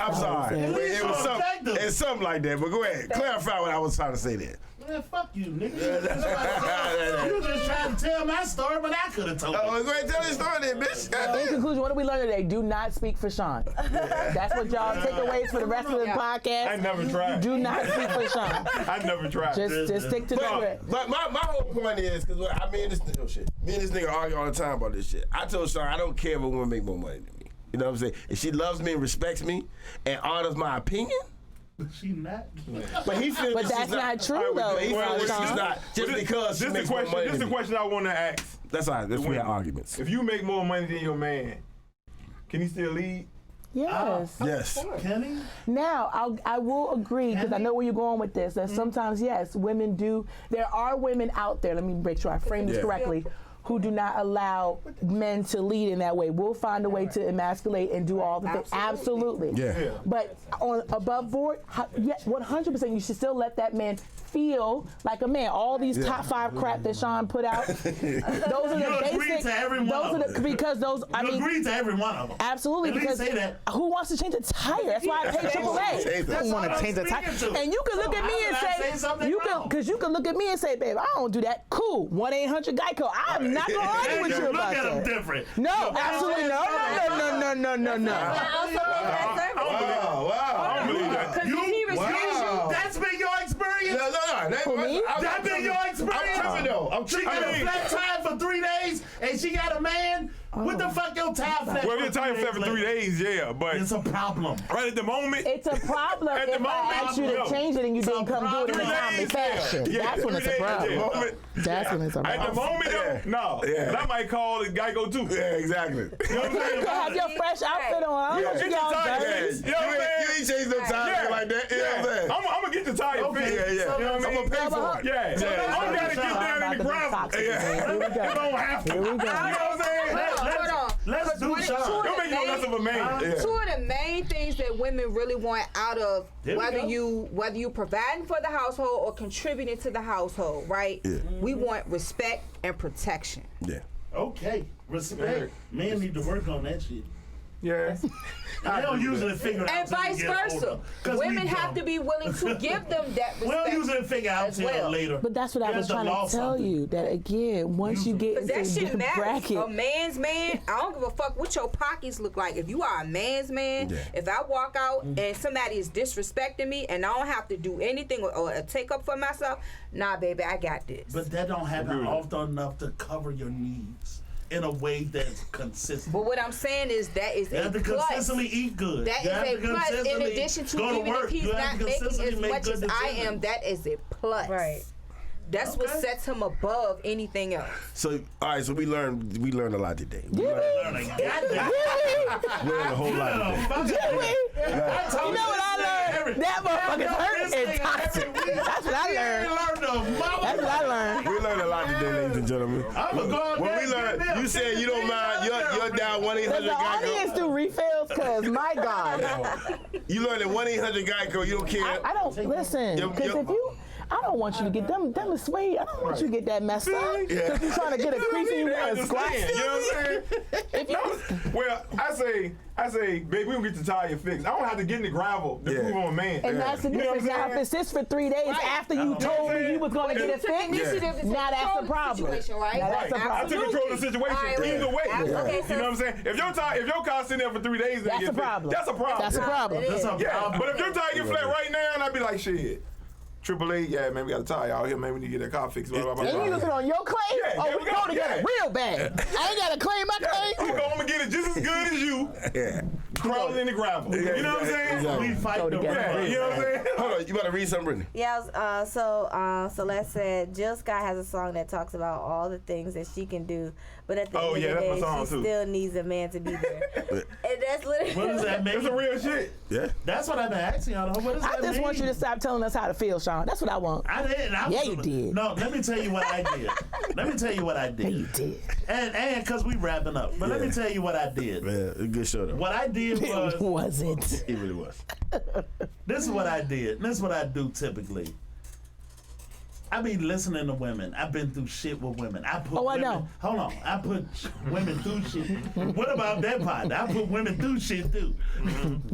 I'm sorry. It was something like that. But go ahead. Clarify what I was trying to say there. Man, fuck you, nigga. You just trying to tell my story, but I could have told it. Go ahead and tell your story then, bitch. In conclusion, what did we learn today? Do not speak for Sean. That's what y'all takeaways for the rest of the podcast. I never tried. Do not speak for Sean. I never tried. Just stick to the script. But my whole point is, because me and this nigga argue all the time about this shit. I told Sean, I don't care if a woman make more money than me. You know what I'm saying? If she loves me and respects me and honors my opinion, she not. But he feels But that's not true, though. He feels she's not just because she makes more money. This is the question I want to ask. That's all right. That's we have arguments. If you make more money than your man, can he still lead? Yes. Yes. Can he? Now, I will agree, because I know where you're going with this, that sometimes, yes, women do. There are women out there, let me make sure I frame this correctly, who do not allow men to lead in that way. We'll find a way to emasculate and do all the things. Absolutely. Yeah. But on above board, 100%, you should still let that man feel like a man. All these top 5 crap that Sean put out, those are the basic. To every one of them. Because those, you agree to every one of them. Absolutely. At least because say that. who wants to change a tire? That's why I pay AAA. Don't want to change a tire. And you can look at me and say, because you can look at me and say, babe, I don't do that. Cool. 1-800-GEICO. I'm not gonna argue with you about that. Different. No, absolutely no. Wow. I don't believe that. That's been your experience? No. For me? That's been your experience? I'm tripping though. She got a flat tire for 3 days and she got a man? What the fuck your tire flat? Well, if your tire flat for 3 days, yeah, but it's a problem. Right at the moment. It's a problem At the if I moment, ask you to change it and you didn't come do it in a 3 timely days, fashion. yeah. That's when it's a problem. That's when it's a problem. At the moment, though, no. Yeah. I might call the Geico too. Yeah, exactly. You know what I'm saying? You have your fresh outfit on. I don't want you all dirty. You know what I'm saying? You ain't changed no tires like that. You know what I'm saying? I'm gonna get the tire fixed. Yeah. You know what I mean? I'm gonna pay for it. Yeah. I'm gotta get down in the gravel. Here we go. You don't have to. Here we go. You know what I'm saying? Let's do something. Don't make no less of a man. Two of the main things that women really want out of whether you providing for the household or contributing to the household, right? Yeah. We want respect and protection. Yeah. Okay, respect. Men need to work on that shit. Yeah. They don't usually figure it out. And vice versa. Women have to be willing to give them that respect. We don't usually figure out until later. But that's what I was trying to tell you. That again, once you get into that shit the matters. bracket, A man's man, I don't give a fuck what your pockets look like. If you are a man's man, if I walk out and somebody is disrespecting me and I don't have to do anything or take up for myself, nah, baby, I got this. But that don't happen often enough to cover your needs in a way that's consistent. But what I'm saying is that is you have to consistently eat good. That is a plus. In addition to even if he's not making as much as I am, that is a plus. Right. That's what sets him above anything else. So, all right. So we learned a lot today. We learned a whole lot today. You know what I learned? That motherfucker's hurt and toxic. That's what I learned. That's what I learned. We learned a lot today, ladies and gentlemen. When we learned, you said you don't mind. You're down 1-800 Does the audience Geico. do refills? Cause my God, You learned at 1-800 Geico. You don't care. I don't listen. Because if you. I don't want you to get them is suede. I don't want you to get that messed up. Because you're trying to get a crease and you want to squat. You know what I'm saying? Well, I say, baby, we gonna get the tire fixed. I don't have to get in the gravel to prove I'm a man. And that's the difference. Now, if it sits for 3 days after you told me you was going to get it fixed, now that's a problem. Right? Now that's a problem. I took control of the situation either way. Okay, so you know what I'm saying? If your car's sitting there for 3 days, That's a problem. That's a problem. That's a problem. That's a problem. But if your tire get flat right now, and I'd be like, shit. AAA, yeah, man, we got a tire out here, man. We need to get that car fixed. Blah, blah, blah, And you looking on your claim? Yeah, we go together real bad. I ain't got to claim my claim. I'm gonna get it just as good as you. Crawling in the gravel. You know what I'm saying? We fight the Yeah, you know what I'm saying? Hold on, you better read something, Brittany. Yeah, so Celeste said Jill Scott has a song that talks about all the things that she can do, but at the end of the day, she still needs a man to be there. And that's literally What does that mean? It's a real shit. Yeah. That's what I've been asking y'all. What does that I just mean? want you to stop telling us how to feel, Sean. That's what I want. I didn't. Yeah, you did. No, let me tell you what I did. Yeah, you did. And because we wrapping up, but let me tell you what I did. Man, a good show though. What I did was, Wasn't. It really was. this is what I did. This is what I do typically. I be listening to women. I've been through shit with women. I put I women, know. Hold on. I put women through shit. What about that part? I put women through shit too.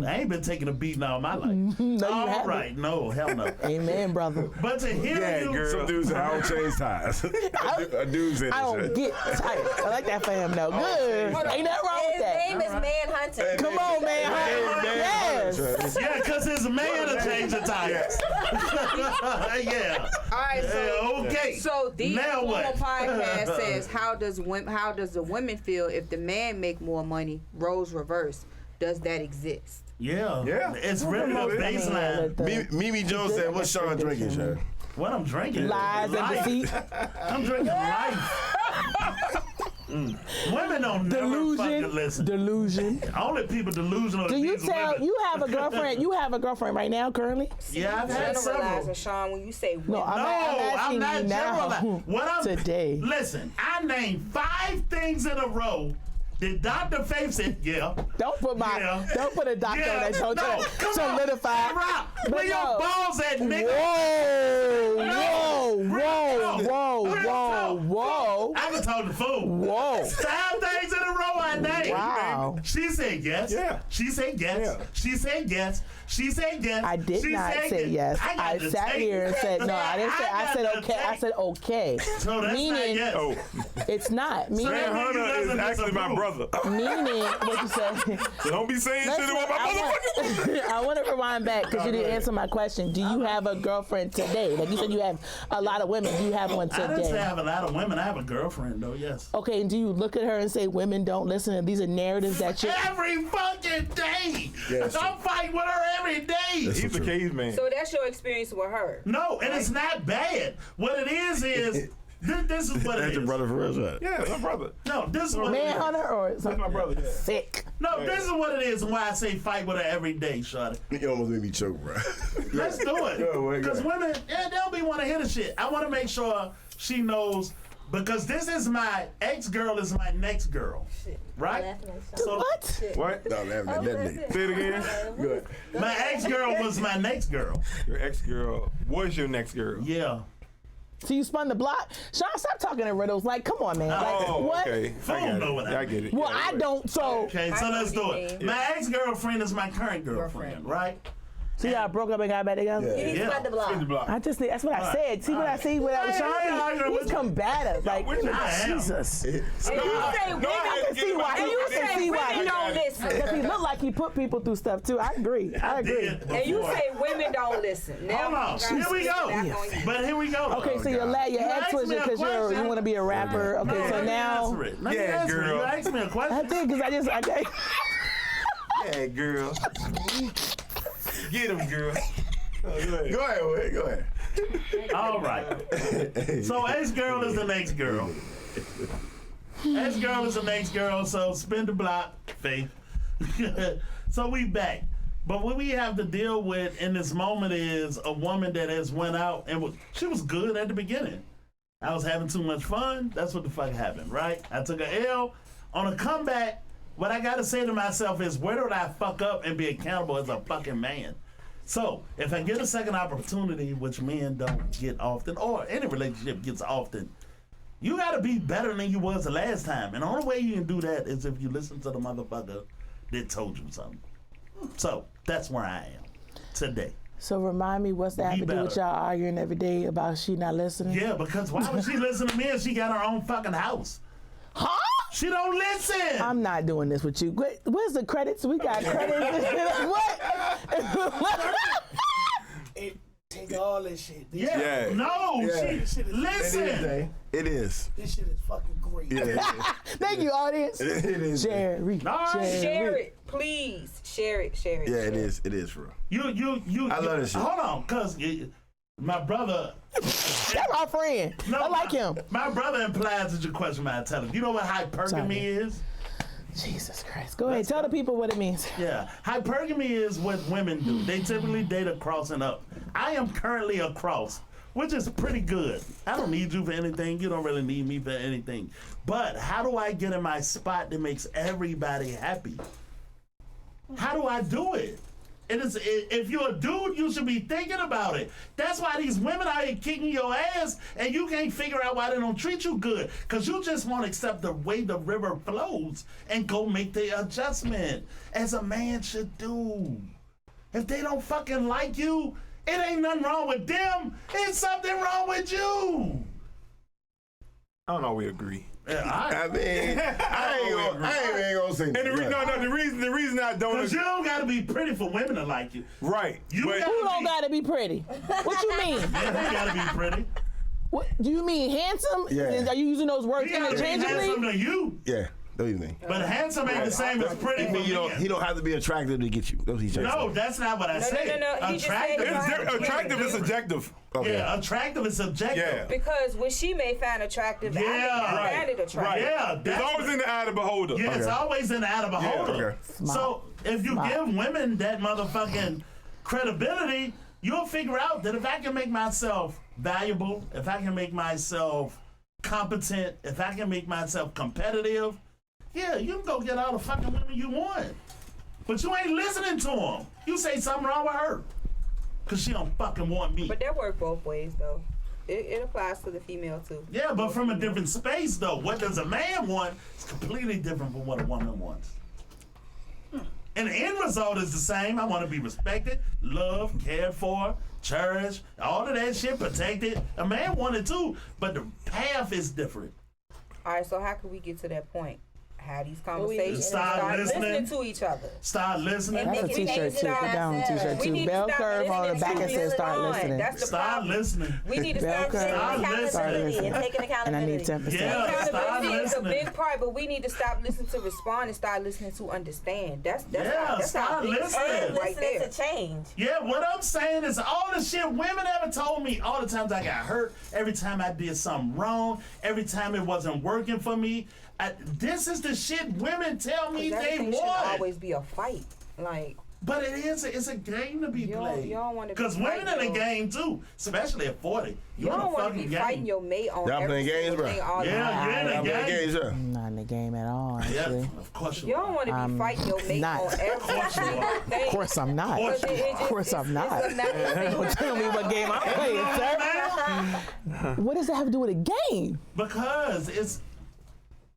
I ain't been taking a beating all my life. No, you all haven't. right. No, hell no. Amen, brother. But to hear you, Some dudes say, I don't change tires. A dude said I don't get tired. I like that for him, though. Good. Ain't nothing wrong with his that. name is Manhunter. Come on, man. Yes. yeah, because his man to change the tires. Yeah. All right, so Okay. So the Now Informal what? podcast says how does the women feel if the man make more money? Roles reverse. Does that exist? Yeah. Yeah. It's really a baseline. Mimi Jones said, what's Sean drinking, Sean? What I'm drinking? Lies and Life. deceit. I'm drinking life. Women don't never fucking listen. Delusion. Only people delusional. Do you these tell women. you have a girlfriend? You have a girlfriend right now, currently? Yeah, I've had several. Generalizing, Sean, when you say women. No, I'm asking not you now. generalizing. What I'm Today. Listen, I named 5 things in a row. Did Dr. Faith said, yeah. Don't put a doctor on that show. Solidify. Hey, Rob, where your balls at, nigga? Whoa. I can talk to fool. Whoa. 5 things in a row I named. Wow. She said yes. Yeah. She said yes. Yeah. She said yes. She said yes. I did not say yes. I sat here and said no. I didn't say. I said okay. I said okay. So that's Meaning, not yes. Oh, it's not. Meaning, that means Hunter is doesn't actually my disapprove. brother. meaning what you said. So don't be saying shit about my motherfucker. I want to rewind back because you didn't answer my question. Do you have a girlfriend today? Like you said, you have a lot of women. Do you have one I didn't say I today? have a lot of women. I have a girlfriend, though, yes. Okay, and do you look at her and say women don't listen and these are narratives that you Every fucking day. Yes. I'm fighting with her every day. He's a caveman. So that's your experience with her. No, and it's not bad. What it is this is what it That's is. your brother for real, right? Yeah, my brother. No, this is what it is. Manhunter or That's something? my brother. Yeah. Sick. No, this is what it is and why I say fight with her every day, Shawty. You almost made me choke, bro. Let's do Go, it. Because go. women, they don't be want to hear the shit. I want to make sure she knows, because this is my ex-girl is my next girl. Right? So What? What? No, man, that nigga. Say it again. Good. my ex-girl was my next girl. Your ex-girl was your next girl. Yeah. So you spun the block? Sean, stop talking in riddles. Like, come on, man. Like, Oh, what? okay. Fool I got know it. what I Yeah, I mean. get it. Well, Yeah, I right. don't. So, Okay, so I know let's what do you it. mean. My ex-girlfriend is my current girlfriend, right? so y'all broke up and got back together? He's Yeah. spun the block. Spin the block. I just think that's what I said. See what I see with Yeah, Sean? yeah, He's combative. Like, with you. I am. Jesus. And you say women, I can see why. and you say see why. women don't listen. Because he looked like he put people through stuff too. I agree. I agree. Did And you before. say women don't listen. Now, Hold on. you Here we gotta go. sit back on you. But here we go. Okay, so your You ex asked was me a because question. you want to be a rapper. Okay, No, so let me now answer it. Let me Yeah, answer it. girl. You asked me a I question. did because I gave. Yeah, girl. Get him, girl. Oh, go ahead. Go ahead, Wade, go ahead. All right. So ex-girl is the next girl. Ex-girl is the next girl, so spin the block, Faith. So we back. But what we have to deal with in this moment is a woman that has went out and she was good at the beginning. I was having too much fun. That's what the fuck happened, right? I took a L. On a comeback, what I gotta say to myself is, where did I fuck up and be accountable as a fucking man? So, if I get a second opportunity, which men don't get often, or any relationship gets often, you gotta be better than you was the last time. And the only way you can do that is if you listen to the motherfucker that told you something. So, that's where I am today. So remind me, what's that have to do with y'all arguing every day about she not listening? Yeah, because why would she listen to me if she got her own fucking house? Huh? She don't listen. I'm not doing this with you. Where's the credits? We got credits. What? Take all this shit. Yeah. No. Listen. It is. This shit is fucking great. Yeah. Thank you, audience. It is. Jerry. Share it, please. Share it. Yeah, it is. It is, bro. I love this shit. Hold on, cause my brother. That's my friend. No, I like him. My brother implies that your question my intelligence. You know what hypergamy is? Jesus Christ. Go ahead. Tell the people what it means. Yeah. Hypergamy is what women do. They typically date across and up. I am currently across, which is pretty good. I don't need you for anything. You don't really need me for anything. But how do I get in my spot that makes everybody happy? How do I do it? If you're a dude, you should be thinking about it. That's why these women out here kicking your ass and you can't figure out why they don't treat you good. Because you just want to accept the way the river flows and go make the adjustment, as a man should do. If they don't fucking like you, it ain't nothing wrong with them. It's something wrong with you. I don't know. We agree. Yeah, I mean, I ain't gonna say that. And the reason I don't. Because you don't gotta be pretty for women to like you. Right. Who don't gotta be pretty? What you mean? Yeah, you gotta be pretty. What do you mean, handsome? Yeah. Are you using those words interchangeably? Handsome to you. Yeah. That's what you mean. But handsome ain't the same as pretty. He don't have to be attractive to get you. That's what he's saying. No, that's not what I said. No. Attractive is subjective. Okay. Yeah, attractive is subjective. Yeah. Because what she may find attractive, I may find it attractive. Yeah, it's always in the eye of the beholder. Yeah, it's always in the eye of the beholder. Okay. So if you give women that motherfucking credibility, you'll figure out that if I can make myself valuable, if I can make myself competent, if I can make myself competitive, yeah, you can go get all the fucking women you want. But you ain't listening to them. You say something wrong with her. Because she don't fucking want me. But that works both ways, though. It applies to the female, too. Yeah, but from a different space, though. What does a man want is completely different from what a woman wants. And the end result is the same. I want to be respected, loved, cared for, cherished, all of that shit, protected. A man wanted too, but the path is different. All right, so how can we get to that point? Have these conversations Start and start listening to each other. Start listening. That's a t-shirt too. Put down a t-shirt too. Bell curve on the back and says start listening. That's the Start problem. listening. We need to start taking accountability and taking accountability. And I need 10%. Yeah, start Accountability is a listening. big part, but we need to stop listening to respond and start listening to understand. That's start our big listening. part right Listening there. to change. Yeah, what I'm saying is all the shit women ever told me, all the times I got hurt, every time I did something wrong, every time it wasn't working for me. This is the shit women tell me they want. Should always be a fight, like. But it's a game to be played. You don't want to. Because women in the game too, especially at 40. You don't want to be fighting your mate on Y'all playing games, bro? Yeah, you're in the game. I'm not in the game at all, actually. Yeah, of course you You don't want to be fighting your mate not. on every single thing. Of course I'm not. Of course I'm not. Don't tell me what game I'm playing, sir. What does that have to do with a game? Because it's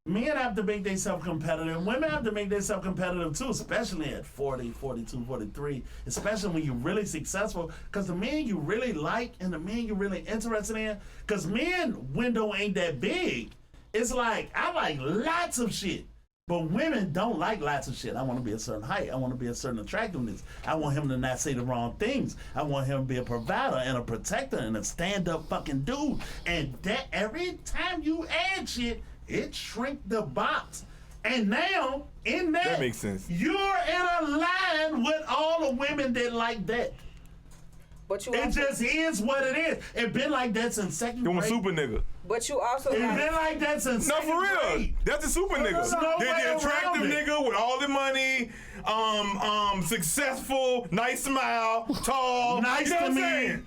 men have to make themselves competitive. Women have to make themselves competitive too, especially at 40, 42, 43, especially when you're really successful. Because the men you really like and the men you're really interested in, because men window ain't that big. It's like, I like lots of shit. But women don't like lots of shit. I want to be a certain height. I want to be a certain attractiveness. I want him to not say the wrong things. I want him to be a provider and a protector and a stand-up fucking dude. And that every time you add shit, it shrink the box. And now, in that makes sense. You're in a line with all the women that like that. But you it just is what it is. It been like that since second grade. You a super nigga. But you also It been like that since second for real. grade. That's a super nigga. They're the attractive nigga with all the money, successful, nice smile, tall. Nice you know to what I'm me. saying?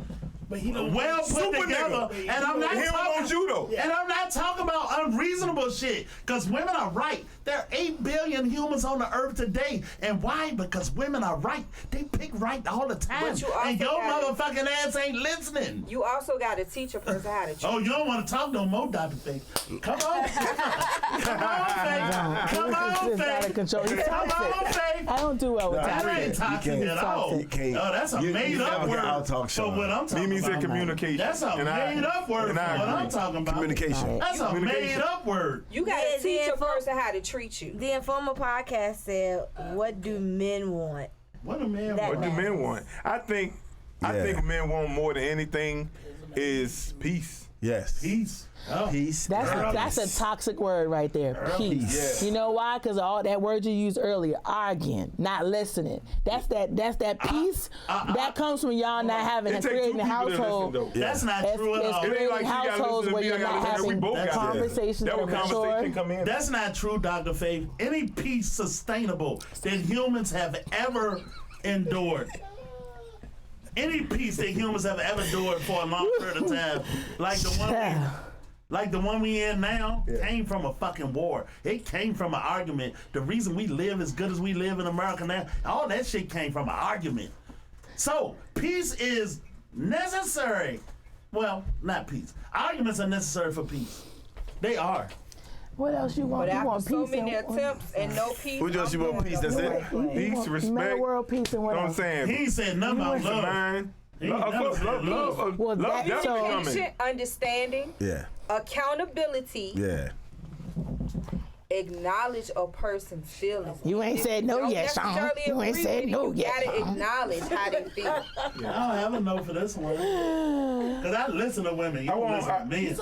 well put together. And I'm not He don't talking, want you though. and I'm not talking about unreasonable shit. Because women are right. There are 8 billion humans on the earth today. And why? Because women are right. They pick right all the time. But you also And your gotta- motherfucking ass ain't listening. You also got to teach a person how to treat. Oh, you don't want to talk no more, Dr. Faith. Come on. Come on, Faith. Come on, It's out of Faith. control. He's Come on, toxic. Faith. I don't do well with That toxic. ain't toxic can't. at all. You can't. Oh, that's a You made up never word get out-talk, for Sean. what I'm talking Mimi said about. communication. That's a And I- made up word for and what I I'm agree. talking about. Communication. That's a Communication. made up word. You got to Yeah, teach yeah, a person how to treat you. The Informer podcast said, "What do men want?" What a man That- What do men want? I think men want more than anything is peace. Yes. Peace. Oh. Peace. That's a toxic word right there. Peace. Yeah. You know why? Because all that word you used earlier, arguing, not listening. That's that peace that comes from y'all not having It and take two creating a people to listen, household. though. That's not It's true at all. It ain't creating like you gotta households listen to where me, I you're gotta not listen to we having both got conversations that that are was conversation mature. come in. That's not true, Dr. Faith. Any peace sustainable that humans have ever endured. Any peace that humans have ever endured for a long period of time, like the one we in now, came from a fucking war. It came from an argument. The reason we live as good as we live in America now, all that shit came from an argument. So, peace is necessary. Well, not peace. Arguments are necessary for peace. They are. What else you want? But You after want so peace many and attempts and no peace, What else you want? Peace. That's it. Peace, respect. Meta world peace and what You know what I'm else? saying? He ain't said nothing about love. Man. He ain't Love, never love, said love, love. love, Well, love that- definitely so- coming. patient understanding, Yeah. accountability, Yeah. acknowledge a person's feelings. You ain't said no Don't yet, Sean. necessarily You ain't agree said with it. no You yet, gotta Sean. acknowledge how they feel. I don't have a no for this one. Cause I listen to women. You listen to men.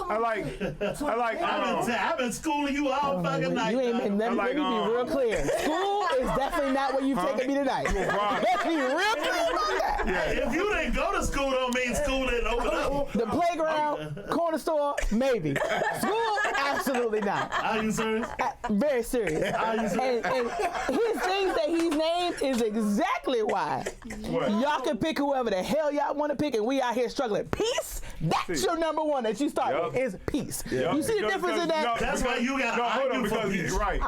I've been schooling you all fucking night. You ain't been. Let me be real clear. School is definitely not what you've taken me tonight. Let's be real clear about that. If you didn't go to school, don't mean school didn't open up. The playground, corner store, maybe. School, absolutely not. Are you serious? Very serious. Are you serious? And his things that he's named is exactly why. What? Y'all can pick whoever the hell y'all want to pick, and we out here struggling. Peace, that's your number one that you start with, is peace. You see the difference in that? That's why you gotta argue for peace. Right.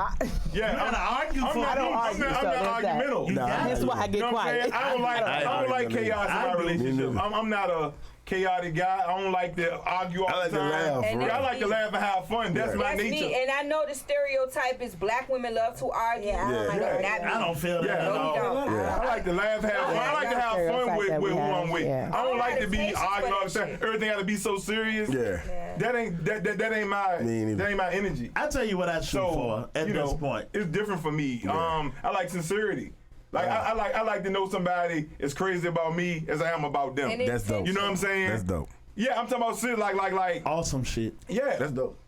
You gotta argue for I don't argue, I'm so not that's that. argumental. You got That's to. why I get You know what I'm quiet. saying? I don't like chaos in my relationship. I'm not a chaotic guy. I don't like to argue all I like the to time. laugh, And I like to laugh and have fun. That's my That's nature. me, and I know the stereotype is black women love to argue. Yeah, I don't like that. Not me. I don't feel that Yeah. at No, all. you don't. I like to laugh, have fun. I like to have fun with who I'm with. Yeah. I don't like to be Patience for arguing all the that time. shit. Everything got to be so serious. Yeah. That ain't my energy. I tell you what I shoot for at you this know, point. it's different for me. I like sincerity. Like I like to know somebody as crazy about me as I am about them. And That's dope. You know what I'm saying? That's dope. Yeah, I'm talking about shit like Awesome shit. yeah. That's dope.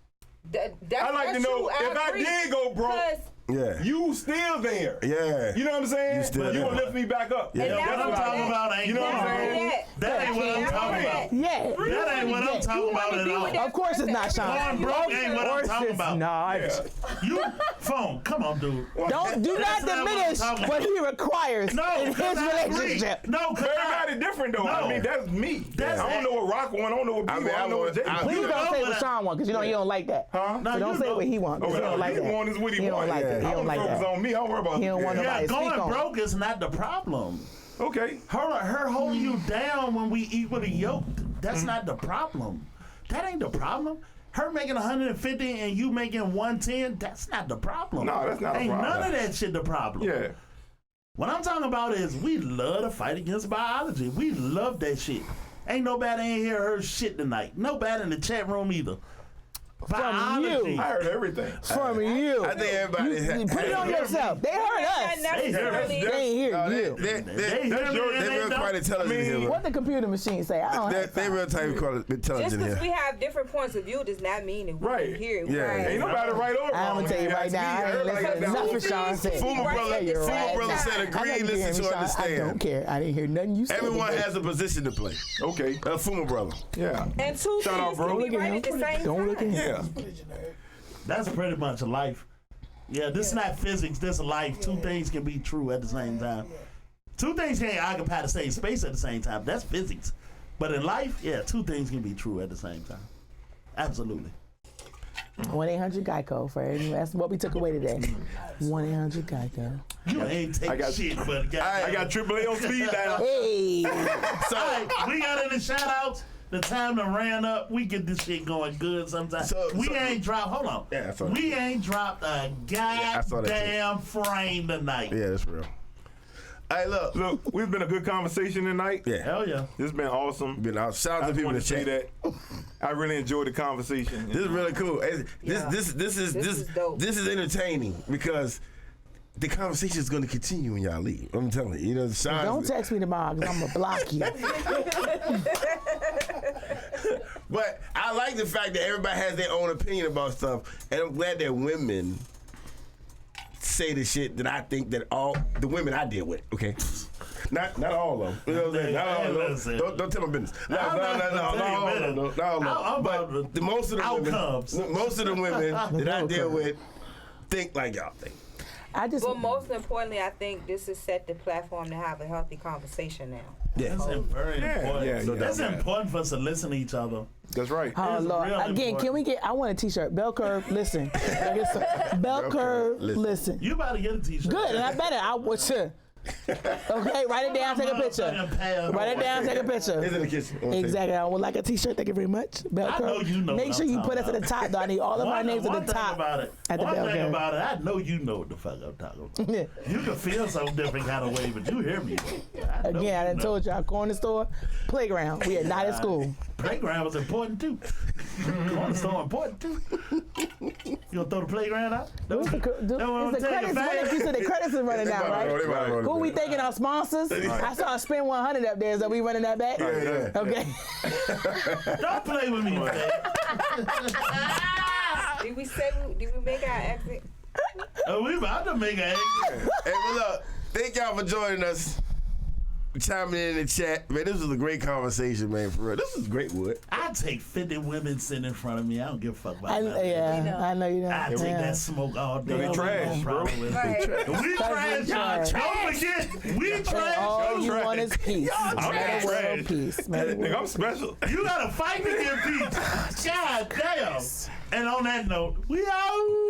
I like to know if I did go broke, Yeah. you still there. Yeah. You know what I'm saying? You still You there. gonna lift me back up. Yeah. What I'm talking about ain't You know what I'm going saying? broke. That ain't what I'm talking about. Yeah. That ain't what I'm talking about at all. Of course it's not, Sean. Going broke ain't what I'm talking about. Not. You phone, come on, dude. Do not That's not what I'm diminish talking what he requires No, in his 'cause I agree. relationship. No, cause Everybody different though. No. I mean, that's me. That's I don't know what Rock want. I don't know what B want. I don't know what J want. Please You don't know say what what I- Sean wants, because you know he don't like that. Huh? No, So don't you say know. what he wants, because he don't like He that. want is what he He don't want. like that. He I don't don't like focus that. on me. I don't worry about He don't want yeah. Yeah, Speak going on it. broke is not the problem. Okay. Her holding you down when we eat with a yoke, that's not the problem. That ain't the problem. Her making 150 and you making 110, that's not the problem. No, that's not a ain't problem. none of that shit the problem. Yeah. What I'm talking about is we love to fight against biology. We love that shit. Ain't nobody in here heard shit tonight. Nobody in the chat room either. Biology. you. I heard everything. From you. I think everybody. You put it on yourself. They heard us. They heard us. They ain't hear No, you. They hear me and They're they real don't. quite intelligent here. What the computer machine say? I don't have They real type of Just intelligent because here. we have different points of view does not mean that we Right. can hear it. Yeah. Right. Ain't nobody right or wrong. I'm gonna tell you right now, I ain't listening to nothing Sean said. Fuma Right brother, at the Fuma same brother said time. I know agree, you can hear listen me, to Sean. I don't understand. care. I didn't hear nothing you said. Everyone has a position to play. Okay. Fuma brother. Yeah. And two Shout out, things bro. can be Look at right him. at the same Don't look at time. him. Yeah. That's pretty much life. Yeah, this is not physics, this is life. Two things can be true at the same time. Two things can't occupy the same space at the same time. That's physics. But in life, yeah, two things can be true at the same time. Absolutely. 1-800-GEICO for that's what we took away today. 1-800-GEICO. You ain't take shit, but I got AAA on speed dial. Hey. So we got any shout outs. The time done ran up. We get this shit going good sometimes. We ain't dropped. Hold on. Yeah, we ain't dropped a goddamn frame tonight. Yeah, that's real. Hey, look, we've been a good conversation tonight. Yeah. Hell yeah. This has been awesome. Shout out to people in the chat. That. I really enjoyed the conversation. This is really cool. This is entertaining because the conversation is going to continue when y'all leave. I'm telling you. You know, don't text me tomorrow because I'm going to block you. But I like the fact that everybody has their own opinion about stuff, and I'm glad that women say the shit that I think that all the women I deal with, okay? Not all of them. You know what I'm saying? Not all of them. Don't tell my business. No, but most of the women that I deal with think like y'all think. But most importantly, I think this has set the platform to have a healthy conversation now. Yeah, that's very important. Yeah, that's important for us to listen to each other. That's right. Oh, Lord. Again, can we get, I want a t-shirt. Bell curve, listen. Bell curve, listen. You about to get a t-shirt. Good, and I better. I would sure. Okay, write it down, take a picture. Write it down, take a picture. It's in the kitchen. Exactly. I would like a t-shirt. Thank you very much. Bell curve. I know you know. Make sure you put us at the top, though. I need all of our names at the top. At the One bell thing curve. about it, I know you know what the fuck I'm talking about. You can feel some different kind of way, but you hear me. Again, I done told y'all, corner store, playground. We are not at school. Playground was important too. Corner store important too. You gonna throw the playground out? It's the credits. You said the credits is running out, right? Who we thinking our sponsors? I saw a spin 100 up there. So we running that back? Yeah. Okay. Don't play with me, man. Did we make our exit? We about to make an exit. Hey, well, look, thank y'all for joining us. Chiming in the chat. Man, this was a great conversation, man, for real. This was great, Wood. I take 50 women sitting in front of me. I don't give a fuck about that. I know you know. I take that smoke all day. They trash, bro. Right. We trash, y'all. Don't forget, we trash. All you want is peace. I'm world peace. Nigga, I'm special. You gotta fight to get peace. God damn. And on that note, we out.